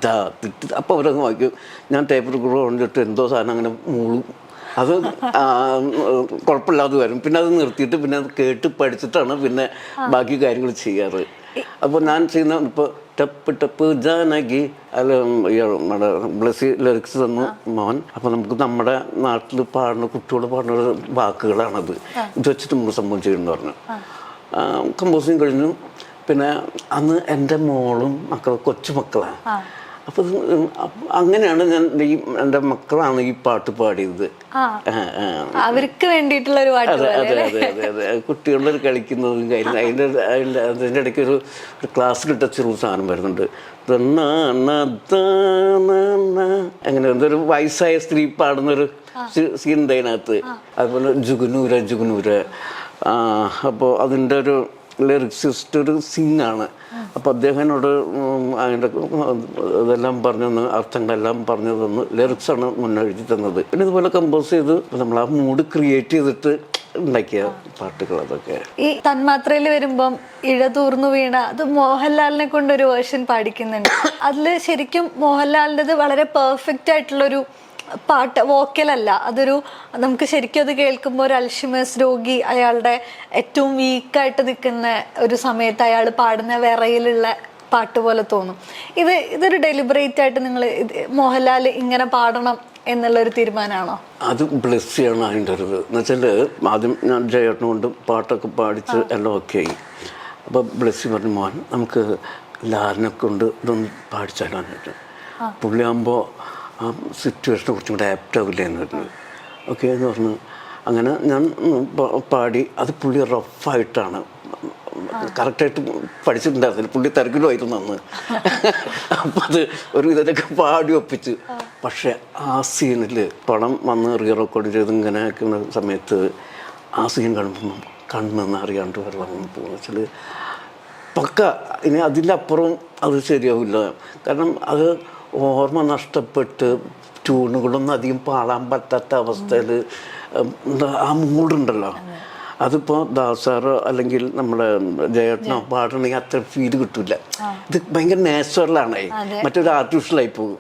തിട്ട്, അപ്പോൾ അവരങ്ങ് വായിക്കും. ഞാൻ ടൈപ്പ് റെക്കോർഡർ ഓൺ ചെയ്തിട്ട് എന്തോ സാധനം അങ്ങനെ മൂളും. അത് കുഴപ്പമില്ലാതെ വരും. പിന്നെ അത് നിർത്തിയിട്ട് പിന്നെ അത് കേട്ട് പഠിച്ചിട്ടാണ് പിന്നെ ബാക്കി കാര്യങ്ങൾ ചെയ്യാറ്. അപ്പോൾ ഞാൻ ചെയ്യുന്ന ഇപ്പോൾ ടപ്പ് ടപ്പ് ജാനകി അല്ല നമ്മുടെ ബ്ലെസ്സി ലിറിക്സ് തന്നു മോൻ. അപ്പോൾ നമുക്ക് നമ്മുടെ നാട്ടിൽ പാടുന്ന കുട്ടിയോട് പാടുന്ന വാക്കുകളാണത്. ഇത് വെച്ചിട്ട് നമുക്ക് സംഭവം ചെയ്യുമെന്ന് പറഞ്ഞു. കമ്പോസിങ് കഴിഞ്ഞു. പിന്നെ അന്ന് എൻ്റെ മോളും കൊച്ചു മക്കളാണ്. അപ്പോൾ അങ്ങനെയാണ് ഞാൻ എൻ്റെ മക്കളാണ് ഈ പാട്ട് പാടിയത്. അവർക്ക് വേണ്ടിയിട്ടുള്ള ഒരു പാട്ട്. അതെ അതെ അതെ അതെ അതെ. കുട്ടികളുടെ കളിക്കുന്നതും കാര്യം അതിൻ്റെ ഇടയ്ക്ക് ഒരു ക്ലാസ്സിൽ ടച്ചൊരു സാധനം വരുന്നുണ്ട്. അങ്ങനെ എന്തൊരു വയസ്സായ സ്ത്രീ പാടുന്നൊരു സീൻ ഉണ്ട് അതിനകത്ത്. അതുപോലെ ജുഗുനൂര ജുഗുനൂര. അപ്പോൾ അതിൻ്റെ ഒരു ലിറിക്സിസ്റ്റ് ഒരു സിംഗാണ്. അപ്പോൾ അദ്ദേഹത്തിനോട് അതിൻ്റെ ഇതെല്ലാം പറഞ്ഞു തന്ന്, അർത്ഥങ്ങളെല്ലാം പറഞ്ഞു തന്ന് ലിറിക്സാണ് മുന്നെഴുതി തന്നത്. പിന്നെ ഇതുപോലെ കമ്പോസ് ചെയ്ത് നമ്മൾ ആ മൂഡ് ക്രിയേറ്റ് ചെയ്തിട്ട് ഉണ്ടാക്കിയ പാട്ടുകൾ അതൊക്കെ. ഈ തന്മാത്രയിൽ വരുമ്പം ഇഴതൂർന്നു വീണ അത് മോഹൻലാലിനെ കൊണ്ടൊരു വേർഷൻ പാടിക്കുന്നുണ്ട്. അതിൽ ശരിക്കും മോഹൻലാലിൻ്റെത് വളരെ പെർഫെക്റ്റ് ആയിട്ടുള്ളൊരു പാട്ട്, വോക്കലല്ല. നമുക്ക് ശരിക്കും അത് കേൾക്കുമ്പോൾ ഒരു അൽഷിമേഴ്സ് രോഗി അയാളുടെ ഏറ്റവും വീക്കായിട്ട് നിൽക്കുന്ന ഒരു സമയത്ത് അയാൾ പാടുന്ന വിറയിലുള്ള പാട്ട് പോലെ തോന്നും. ഇതൊരു ഡെലിബറേറ്റ് ആയിട്ട് നിങ്ങൾ മോഹൻലാൽ ഇങ്ങനെ പാടണം എന്നുള്ളൊരു തീരുമാനമാണോ? അത് ബ്ലെസ്സിയാണ് അതിൻ്റെ ഒരു എന്നുവെച്ചാൽ ആദ്യം ഞാൻ ജയേട്ടനെ കൊണ്ട് പാട്ടൊക്കെ പാടിച്ച് എല്ലാം ഓക്കെ ആയി. അപ്പോൾ ബ്ലെസ്സി പറഞ്ഞു മോൻ നമുക്ക് ലാലിനെ കൊണ്ട് ഇതൊന്ന് പാടിച്ചാലോന്ന് പറഞ്ഞു. പുള്ളിയാകുമ്പോൾ ആ സിറ്റുവേഷനെ കുറച്ചും കൂടെ ആപ്റ്റാവില്ല എന്ന് പറഞ്ഞു. ഓക്കെ എന്ന് പറഞ്ഞു. അങ്ങനെ ഞാൻ പാടി. അത് പുള്ളി റഫായിട്ടാണ് കറക്റ്റായിട്ട് പഠിച്ചിട്ടുണ്ടായിരുന്നില്ല. പുള്ളി തിരക്കിലുമായിരുന്നു അന്ന്. അപ്പം അത് ഒരു ഇതൊക്കെ പാടി ഒപ്പിച്ച്. പക്ഷെ ആ സീനിൽ പടം വന്ന് റീ റെക്കോർഡ് ചെയ്ത് ഇങ്ങനെ ആക്കുന്ന സമയത്ത് ആ സീൻ കാണുമ്പം കണ്ണെന്ന് അറിയാണ്ട് വെള്ളം പോകുന്ന വെച്ചാൽ പക്ക ഇനി അതിലപ്പുറം അത് ശരിയാവില്ല. കാരണം അത് ഓർമ്മ നഷ്ടപ്പെട്ട് ട്യൂണുകളൊന്നും അധികം പാടാൻ പറ്റാത്ത അവസ്ഥയിൽ ആ മൂടുണ്ടല്ലോ. അതിപ്പോൾ ദാസാറോ അല്ലെങ്കിൽ നമ്മുടെ ജയേട്ടനോ പാടണമെങ്കിൽ അത്ര ഫീൽ കിട്ടില്ല. ഇത് ഭയങ്കര നാച്ചുറലാണ്, മറ്റൊരു ആർട്ടിഫിഷ്യലായി പോകും.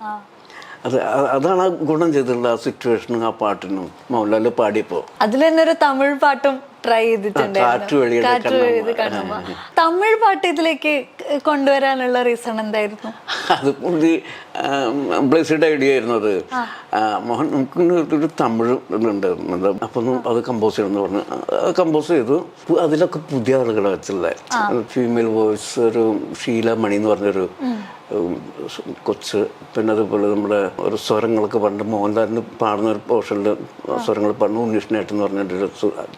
അതാണ് ആ ഗുണം ചെയ്തിട്ടുള്ള ആ സിറ്റുവേഷനും ആ പാട്ടിനും മോഹൻലാൽ പാടിയപ്പോൾ. അതിൽ തന്നെ ഒരു തമിഴ് പാട്ടും ട്രൈ ചെയ്തിട്ടുണ്ട്. തമിഴ് പാട്ട് ഇതിലേക്ക് കൊണ്ടുവരാനുള്ള റീസൺ എന്തായിരുന്നു? അത് പുള്ളി ബ്ലെസ്സിയുടെ ഐഡിയ ആയിരുന്നു. അത് മോഹൻ നമുക്ക് ഒരു തമിഴ് ഇതുണ്ട്, അപ്പം അത് കമ്പോസ് ചെയ്യണമെന്ന് പറഞ്ഞു. കമ്പോസ് ചെയ്തു. അതിലൊക്കെ പുതിയ ആളുകളെ വെച്ചുള്ള ഫീമെയിൽ വോയിസ്, ഒരു ഷീല മണി എന്ന് പറഞ്ഞൊരു കൊച്ച്. പിന്നെ അതുപോലെ നമ്മുടെ ഒരു സ്വരങ്ങളൊക്കെ പണ്ട് മോഹൻലാലിന് പാടുന്ന ഒരു പോർഷനിൽ സ്വരങ്ങൾ പാടുന്ന ഉണ്ണീഷ്ണേട്ടൻ എന്ന് പറഞ്ഞൊരു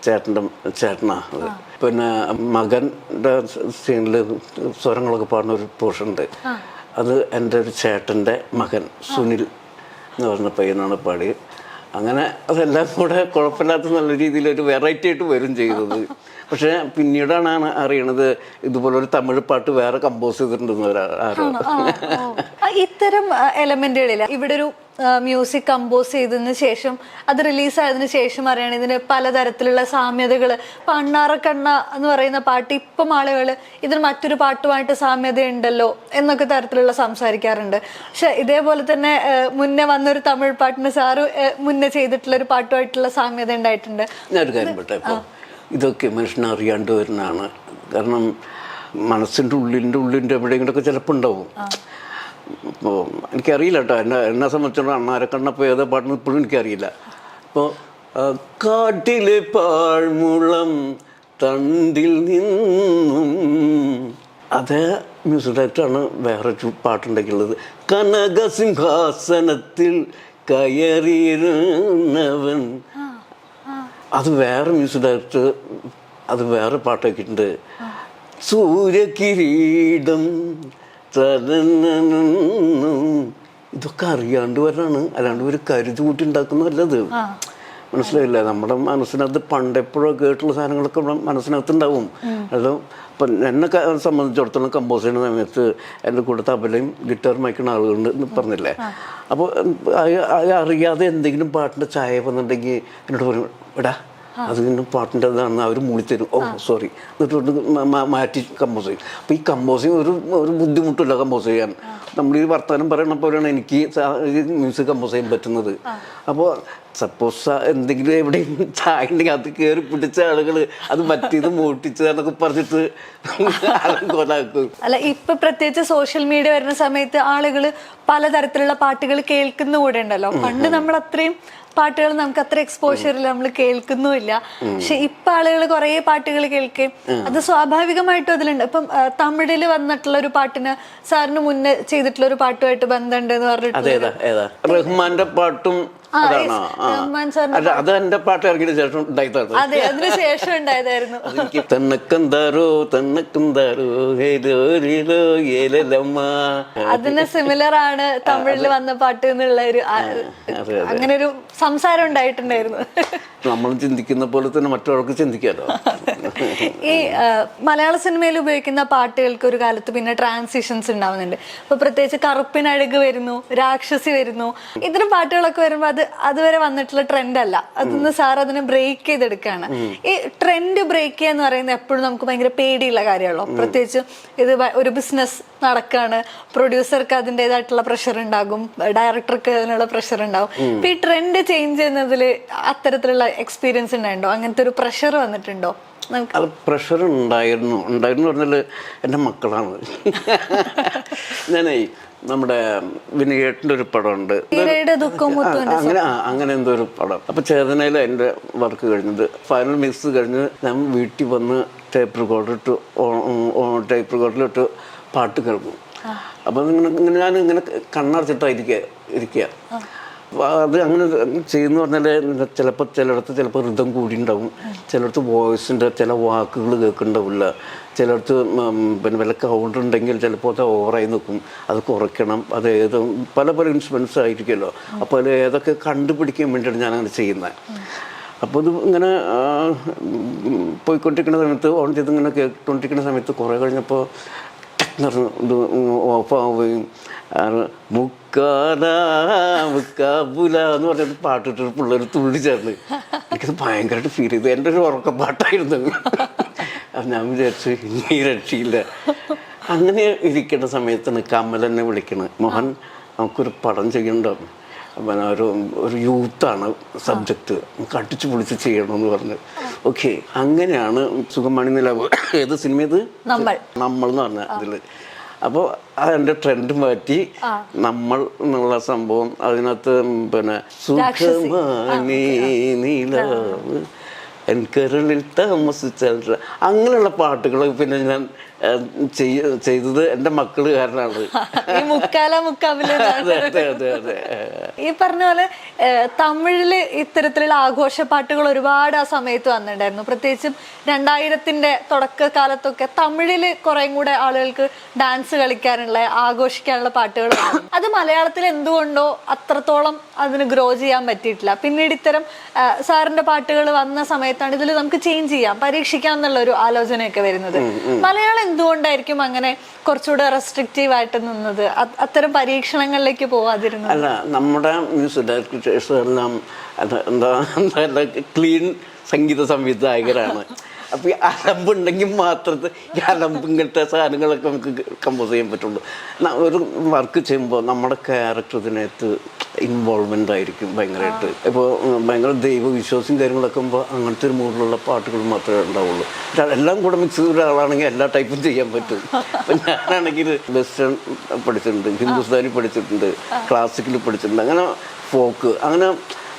ചേട്ടനാണ് അത്. പിന്നെ മകൻ്റെ സീനിൽ സ്വരങ്ങളൊക്കെ പാടുന്ന ഒരു പോർഷൻ ഉണ്ട്. അത് എൻ്റെ ഒരു ചേട്ടൻ്റെ മകൻ സുനിൽ എന്ന് പറഞ്ഞ പയ്യനാണ് പാടി. അങ്ങനെ അതെല്ലാം കൂടെ കുഴപ്പമില്ലാത്ത നല്ല രീതിയിൽ ഒരു വെറൈറ്റി ആയിട്ട് വരും ചെയ്തത്. പക്ഷെ പിന്നീടാണ് അറിയണത് ഇതുപോലൊരു തമിഴ് പാട്ട് വേറെ കമ്പോസ് ചെയ്തിട്ടുണ്ടെന്ന്. ഇത്തരം എലമെന്റുകളിൽ ഇവിടെ ഒരു മ്യൂസിക് കമ്പോസ് ചെയ്തതിന് ശേഷം അത് റിലീസായതിനു ശേഷം അറിയണം ഇതിന് പലതരത്തിലുള്ള സാമ്യതകൾ. ഇപ്പൊ അണ്ണാറക്കണ്ണ എന്ന് പറയുന്ന പാട്ട് ഇപ്പം ആളുകൾ ഇതിന് മറ്റൊരു പാട്ടുമായിട്ട് സാമ്യതയുണ്ടല്ലോ എന്നൊക്കെ തരത്തിലുള്ള സംസാരിക്കാറുണ്ട്. പക്ഷെ ഇതേപോലെ തന്നെ മുന്നേ വന്നൊരു തമിഴ് പാട്ടിന് സാറ് മുന്നേ ചെയ്തിട്ടുള്ള ഒരു പാട്ടുമായിട്ടുള്ള സാമ്യത ഉണ്ടായിട്ടുണ്ട്. ഞാനൊരു കാര്യം പറയട്ടെ, ഇപ്പോൾ ഇതൊക്കെ മനുഷ്യനെ അറിയാണ്ട് വരുന്നതാണ്. കാരണം മനസ്സിൻ്റെ ഉള്ളിൻ്റെ എവിടെയെങ്കിലുമൊക്കെ ചിലപ്പോൾ ഉണ്ടാവും. ഇപ്പോൾ എനിക്കറിയില്ല കേട്ടോ, എന്നെ സംബന്ധിച്ചിടത്തോളം അണ്ണാരക്കണ്ണപ്പോൾ ഏതാ പാട്ടെന്ന് ഇപ്പോഴും എനിക്കറിയില്ല. ഇപ്പോൾ കാട്ടിലെ പാഴ്മുളം തണ്ടിൽ നിന്നും അതേ മ്യൂസിക് ഡയറക്ടറാണ് വേറൊരു പാട്ടുണ്ടാക്കിയുള്ളത്. കനകസിംഹാസനത്തിൽ കയറിയിരുന്നവൻ, അത് വേറെ മ്യൂസിക് ഡയറക്ടർ അത് വേറെ പാട്ടാക്കിയിട്ടുണ്ട്. സൂര്യകിരീടം ഇതൊക്കെ അറിയാണ്ട് വരാണ്, അല്ലാണ്ട് ഒരു കരുതി കൂട്ടി ഉണ്ടാക്കുന്നതല്ലത്. മനസ്സിലായില്ല? നമ്മുടെ മനസ്സിനകത്ത് പണ്ടെപ്പോഴോ കേട്ടുള്ള സാധനങ്ങളൊക്കെ മനസ്സിനകത്ത് ഉണ്ടാവും. അത് ഇപ്പം എന്നെ സംബന്ധിച്ചിടത്തോളം കമ്പോസ് ചെയ്യുന്ന സമയത്ത് എൻ്റെ കൂടെ തബലയും ഗിറ്റാറും വയ്ക്കുന്ന ആളുകളുണ്ട് എന്ന് പറഞ്ഞില്ലേ. അപ്പോൾ അറിയാതെ എന്തെങ്കിലും പാട്ടിൻ്റെ ചായ വന്നിട്ടുണ്ടെങ്കിൽ എന്നോട് പറയും, എടാ അത് ഇന്നും പാട്ടിൻ്റെ ഇതാണെന്ന് അവർ മൂളിത്തരും. ഓ സോറി, എന്നിട്ട് മാറ്റി കമ്പോസ് ചെയ്യും. അപ്പോൾ ഈ കമ്പോസിങ് ഒരു ബുദ്ധിമുട്ടില്ല കമ്പോസ് ചെയ്യാൻ. നമ്മൾ ഈ വർത്തമാനം പറയണ പോലെയാണ് എനിക്ക് മ്യൂസിക് കമ്പോസ് ചെയ്യാൻ പറ്റുന്നത്. അപ്പോൾ സപ്പോസ് എന്തെങ്കിലും എവിടെയും ചായ ഉണ്ടെങ്കിൽ അത് കയറി പിടിച്ച ആളുകൾ അത് മറ്റേത് മോട്ടിച്ചതെന്നൊക്കെ പറഞ്ഞിട്ട് കൊലാക്കും. അല്ല, ഇപ്പൊ പ്രത്യേകിച്ച് സോഷ്യൽ മീഡിയ വരുന്ന സമയത്ത് ആളുകൾ പലതരത്തിലുള്ള പാട്ടുകൾ കേൾക്കുന്ന കൂടെ ഉണ്ടല്ലോ. പണ്ട് നമ്മൾ അത്രയും പാട്ടുകൾ നമുക്ക് അത്ര എക്സ്പോഷറിൽ നമ്മൾ കേൾക്കുന്നുമില്ല. പക്ഷെ ഇപ്പൊ ആളുകൾ കുറെ പാട്ടുകൾ കേൾക്കുകയും അത് സ്വാഭാവികമായിട്ടും അതിലുണ്ട്. ഇപ്പം തമിഴില് വന്നിട്ടുള്ള ഒരു പാട്ടിന് സാറിന് മുന്നേ ചെയ്തിട്ടുള്ള ഒരു പാട്ടുമായിട്ട് ബന്ധമുണ്ട് എന്ന് പറഞ്ഞിട്ട് റഹ്മാന്റെ പാട്ടും അത് എന്റെ പാട്ട് ഇറങ്ങിയ ശേഷം ഉണ്ടായതാണ്. അതെ, അതിന് ശേഷം ഉണ്ടായതായിരുന്നു. തന്നക്കന്താരോ തന്നക്കന്താരോ അതിന് സിമിലർ ആണ് തമിഴില് വന്ന പാട്ട് എന്നുള്ള ഒരു അങ്ങനെ ഒരു സംസാരം ഉണ്ടായിട്ടുണ്ടായിരുന്നു. നമ്മൾ ചിന്തിക്കുന്ന പോലെ തന്നെ മറ്റൊരാൾക്ക് ചിന്തിക്കാലോ. ഈ മലയാള സിനിമയിൽ ഉപയോഗിക്കുന്ന പാട്ടുകൾക്ക് ഒരു കാലത്ത് പിന്നെ ട്രാൻസിഷൻസ് ഉണ്ടാവുന്നുണ്ട്. ഇപ്പൊ പ്രത്യേകിച്ച് കറുപ്പിനഴക് വരുന്നു, രാക്ഷസി വരുന്നു, ഇത്തരം പാട്ടുകളൊക്കെ വരുമ്പോ അത് അതുവരെ വന്നിട്ടുള്ള ട്രെൻഡ് അല്ല. അതൊന്ന് സാർ അതിനെ ബ്രേക്ക് ചെയ്തെടുക്കുകയാണ്. ഈ ട്രെൻഡ് ബ്രേക്ക് ചെയ്യുക എന്ന് പറയുന്നത് എപ്പോഴും നമുക്ക് ഭയങ്കര പേടിയുള്ള കാര്യമാണല്ലോ. പ്രത്യേകിച്ച് ഇത് ഒരു ബിസിനസ് നടക്കുകയാണ്, പ്രൊഡ്യൂസർക്ക് അതിൻ്റെതായിട്ടുള്ള പ്രഷർ ഉണ്ടാകും, ഡയറക്ടർക്ക് അതിനുള്ള പ്രഷർ ഉണ്ടാകും. ഇപ്പൊ ഈ ട്രെൻഡ് ചേഞ്ച് ചെയ്യുന്നതിൽ അത്തരത്തിലുള്ള എക്സ്പീരിയൻസ് ഉണ്ടായിട്ടുണ്ടോ? അങ്ങനത്തെ ഒരു പ്രഷർ വന്നിട്ടുണ്ടോ? അത് പ്രഷർ ഉണ്ടായിരുന്നു പറഞ്ഞാൽ എൻ്റെ മക്കളാണ്. ഞാനേ നമ്മുടെ വിനയേട്ടൻ്റെ ഒരു പടമുണ്ട്, അങ്ങനെ എന്തോ ഒരു പടം. അപ്പോൾ ചേതനയിൽ എൻ്റെ വർക്ക് കഴിഞ്ഞത് ഫൈനൽ മിക്സ് കഴിഞ്ഞ് ഞാൻ വീട്ടിൽ വന്ന് ടേപ്പ് റെക്കോർഡറിലിട്ട് പാട്ട് കേൾക്കും. അപ്പം ഇങ്ങനെ ഞാനിങ്ങനെ കണ്ണടച്ചിട്ടായിരിക്കുക. അത് അങ്ങനെ ചെയ്യുന്ന പറഞ്ഞാൽ ചിലപ്പോൾ ഋതം കൂടി ഉണ്ടാവും, ചിലയിടത്ത് വോയിസിൻ്റെ ചില വാക്കുകൾ കേൾക്കുന്നുണ്ടാവില്ല, ചിലയിടത്ത് പിന്നെ വല്ല കൗണ്ടർ ഉണ്ടെങ്കിൽ ചിലപ്പോൾ അത് ഓവറായി നിൽക്കും, അത് കുറയ്ക്കണം. അത് പല ഇൻസ്ട്രുമെൻറ്റ്സ് ആയിരിക്കുമല്ലോ. അപ്പോൾ അത് ഏതൊക്കെ കണ്ടുപിടിക്കാൻ വേണ്ടിയാണ് ഞാനങ്ങനെ ചെയ്യുന്നത്. അപ്പോൾ ഇത് ഇങ്ങനെ പോയിക്കൊണ്ടിരിക്കുന്ന സമയത്ത് ഓൺ ചെയ്ത് ഇങ്ങനെ കേട്ടുകൊണ്ടിരിക്കുന്ന സമയത്ത് കുറേ കഴിഞ്ഞപ്പോൾ ഇത് ഓഫാവുകയും മുക്കാബുല എന്ന് പറഞ്ഞിട്ട് പാട്ടിട്ട് പിള്ളേർ തുള്ളി ചേർന്ന് എനിക്കത് ഭയങ്കരമായിട്ട് ഫീൽ ചെയ്തു. എൻ്റെ ഒരു ഉറക്കപ്പാട്ടായിരുന്നു. ഞാൻ വിചാരിച്ചു ഇനി രക്ഷയില്ല. അങ്ങനെ ഇരിക്കേണ്ട സമയത്താണ് കമൽ എന്നെ വിളിക്കണത്, മോഹൻ നമുക്കൊരു പടം ചെയ്യണ്ടോ, പിന്നെ ഒരു യൂത്താണ് സബ്ജക്റ്റ്, നമുക്ക് അടിച്ചു പൊളിച്ച് ചെയ്യണമെന്ന് പറഞ്ഞ്. ഓക്കെ, അങ്ങനെയാണ് സുഖമണി നിലാവ് ഏത് സിനിമ ഇത് നമ്മൾ എന്ന് പറഞ്ഞ ഇതിൽ. അപ്പോൾ അതെൻ്റെ ട്രെൻഡ് മാറ്റി നമ്മൾ എന്നുള്ള സംഭവം അതിനകത്ത് പിന്നെ സുഖമണി നിലാവ് എൻകരളിൽ താമസിച്ച അങ്ങനെയുള്ള പാട്ടുകൾ പിന്നെ ഞാൻ ചെയ്തത് എൻ്റെ മക്കള് കാരണമാണ്. ഈ പറഞ്ഞ പോലെ തമിഴില് ഇത്തരത്തിലുള്ള ആഘോഷപ്പാട്ടുകൾ ഒരുപാട് ആ സമയത്ത് വന്നിട്ടുണ്ടായിരുന്നു. പ്രത്യേകിച്ചും 2000-ന്റെ തുടക്കകാലത്തൊക്കെ തമിഴില് കുറെ കൂടെ ആളുകൾക്ക് ഡാൻസ് കളിക്കാനുള്ള ആഘോഷിക്കാനുള്ള പാട്ടുകൾ. അത് മലയാളത്തിൽ എന്തുകൊണ്ടോ അത്രത്തോളം അതിന് ഗ്രോ ചെയ്യാൻ പറ്റിയിട്ടില്ല. പിന്നീട് ഇത്തരം സാറിന്റെ പാട്ടുകൾ വന്ന സമയത്താണ് ഇതിൽ നമുക്ക് ചേഞ്ച് ചെയ്യാം, പരീക്ഷിക്കാം എന്നുള്ള ഒരു ആലോചനയൊക്കെ വരുന്നത്. മലയാളം എന്തുകൊണ്ടായിരിക്കും അങ്ങനെ കുറച്ചുകൂടെ റെസ്ട്രിക്റ്റീവ് ആയിട്ട് നിന്നത്, അത്തരം പരീക്ഷണങ്ങളിലേക്ക് പോവാതിരുന്നത്? അല്ല, നമ്മുടെ മ്യൂസിക് ഡയറക്ടേഴ്സ് എല്ലാം എന്താ ക്ലീൻ സംഗീത സംവിധായകരാണ്. അപ്പോൾ ഈ അലമ്പുണ്ടെങ്കിൽ മാത്രമേ ഈ അലമ്പ് ഇങ്ങനത്തെ സാധനങ്ങളൊക്കെ നമുക്ക് കമ്പോസ് ചെയ്യാൻ പറ്റുള്ളൂ. ഒരു വർക്ക് ചെയ്യുമ്പോൾ നമ്മുടെ ക്യാരക്ടർ ഇതിനകത്ത് ഇൻവോൾവ്മെൻ്റ് ആയിരിക്കും ഭയങ്കരമായിട്ട്. ഇപ്പോൾ ഭയങ്കര ദൈവവിശ്വാസം കാര്യങ്ങളൊക്കെ ആകുമ്പോൾ അങ്ങനത്തെ ഒരു മൂഡിലുള്ള പാട്ടുകൾ മാത്രമേ ഉണ്ടാവുള്ളൂ. എല്ലാം കൂടെ മിക്സ് ചെയ്ത ഒരാളാണെങ്കിൽ എല്ലാ ടൈപ്പും ചെയ്യാൻ പറ്റും. അപ്പം ഞാനാണെങ്കിൽ വെസ്റ്റേൺ പഠിച്ചിട്ടുണ്ട്, ഹിന്ദുസ്ഥാനി പഠിച്ചിട്ടുണ്ട്, ക്ലാസിക്കൽ പഠിച്ചിട്ടുണ്ട്, അങ്ങനെ ഫോക്ക്, അങ്ങനെ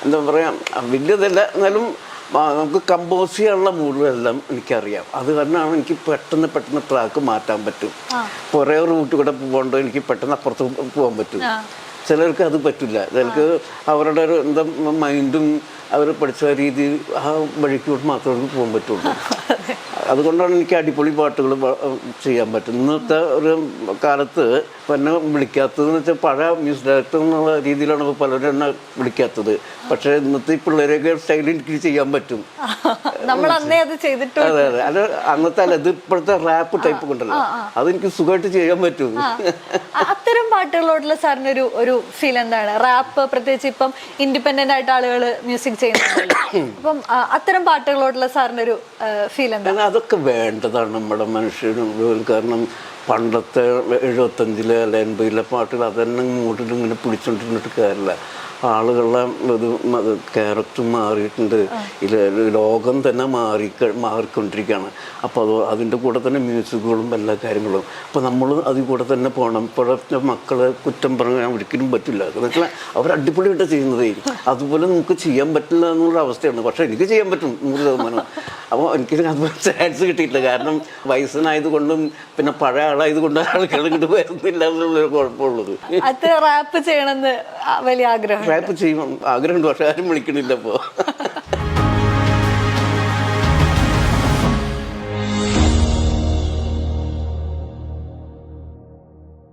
എന്താ പറയുക വലിയതല്ല, എന്നാലും നമുക്ക് കമ്പോസ് ചെയ്യാനുള്ള മൂഡുകളെല്ലാം എനിക്കറിയാം. അത് കാരണമാണ് എനിക്ക് പെട്ടെന്ന് ട്രാക്ക് മാറ്റാൻ പറ്റും. കുറേ റൂട്ട് കൂടെ പോകുമ്പോൾ എനിക്ക് പെട്ടെന്ന് അപ്പുറത്ത് പോകാൻ പറ്റും. ചിലർക്ക് അത് പറ്റില്ല. ചിലർക്ക് അവരുടെ ഒരു എന്താ മൈൻഡും അവർ പഠിച്ച രീതി ആ വഴിക്കൂടെ മാത്രമേ പോകാൻ പറ്റുള്ളൂ. അതുകൊണ്ടാണ് എനിക്ക് അടിപൊളി പാട്ടുകൾ ചെയ്യാൻ പറ്റും. ഇന്നത്തെ ഒരു കാലത്ത് എന്നെ വിളിക്കാത്തതെന്ന് വെച്ചാൽ പഴയ മ്യൂസിക് ഡയറക്ടർ എന്നുള്ള രീതിയിലാണ് ഇപ്പോൾ പലരും എന്നെ വിളിക്കാത്തത്. പക്ഷേ ഇന്നത്തെ ഈ പിള്ളേരെയൊക്കെ സ്റ്റൈലിൽ എനിക്ക് ചെയ്യാൻ പറ്റും. അതെ അതെ, അല്ല അന്നത്തെ അല്ല, ഇത് ഇപ്പോഴത്തെ റാപ്പ് ടൈപ്പ് കൊണ്ടല്ലോ, അതെനിക്ക് സുഖമായിട്ട് ചെയ്യാൻ പറ്റും. അത്തരം പാട്ടുകളോടുള്ള സാറിന് ഒരു ഫീൽ എന്താണ്? റാപ്പ് പ്രത്യേകിച്ച് ഇപ്പം ഇൻഡിപെൻഡന്റ് ആയിട്ട് ആളുകൾ മ്യൂസിക് ചെയ്യുന്നുണ്ടല്ലോ, അപ്പം അത്തരം പാട്ടുകളോടുള്ള സാറിന് ഒരു ഫീൽ എന്താണ്? അതൊക്കെ വേണ്ടതാണ് നമ്മുടെ മനുഷ്യന്. കാരണം പണ്ടത്തെ 75 അല്ല 80 പാട്ടുകൾ അതന്നെ മൂട്ടിൽ ഇങ്ങനെ പിടിച്ചോണ്ടിരുന്നിട്ട് കാര്യമില്ല. ആളുകളുടെ ഒരു ക്യാരക്ടർ മാറിയിട്ടുണ്ട്, ലോകം തന്നെ മാറിക്കൊണ്ടിരിക്കുകയാണ്. അപ്പോൾ അതിൻ്റെ കൂടെ തന്നെ മ്യൂസിക്കുകളും എല്ലാ കാര്യങ്ങളും. അപ്പോൾ നമ്മൾ അതിൽ കൂടെ തന്നെ പോകണം. ഇപ്പോഴത്തെ മക്കളെ കുറ്റം പറയാൻ ഒരിക്കലും പറ്റില്ല. എന്ന് വെച്ചാൽ അവർ അടിപൊളിയായിട്ട് ചെയ്യുന്നതേ, അതുപോലെ നമുക്ക് ചെയ്യാൻ പറ്റില്ല എന്നുള്ള അവസ്ഥയാണ്. പക്ഷേ എനിക്ക് ചെയ്യാൻ പറ്റും 100%. അപ്പോൾ എനിക്ക് അതുപോലെ ചാൻസ് കിട്ടിയിട്ടില്ല. കാരണം വയസ്സനായതുകൊണ്ടും പിന്നെ പഴയ ആളായതുകൊണ്ടും ആളുകൾ ഇങ്ങോട്ട് വരുന്നില്ല എന്നുള്ളൊരു കുഴപ്പമുള്ളത്. റാപ്പ് ചെയ്യണമെന്ന് വലിയ ആഗ്രഹം, റാപ്പ് ചെയ്യണം ആഗ്രഹമുണ്ട്, പക്ഷെ ആരും വിളിക്കണില്ല ഇപ്പോൾ.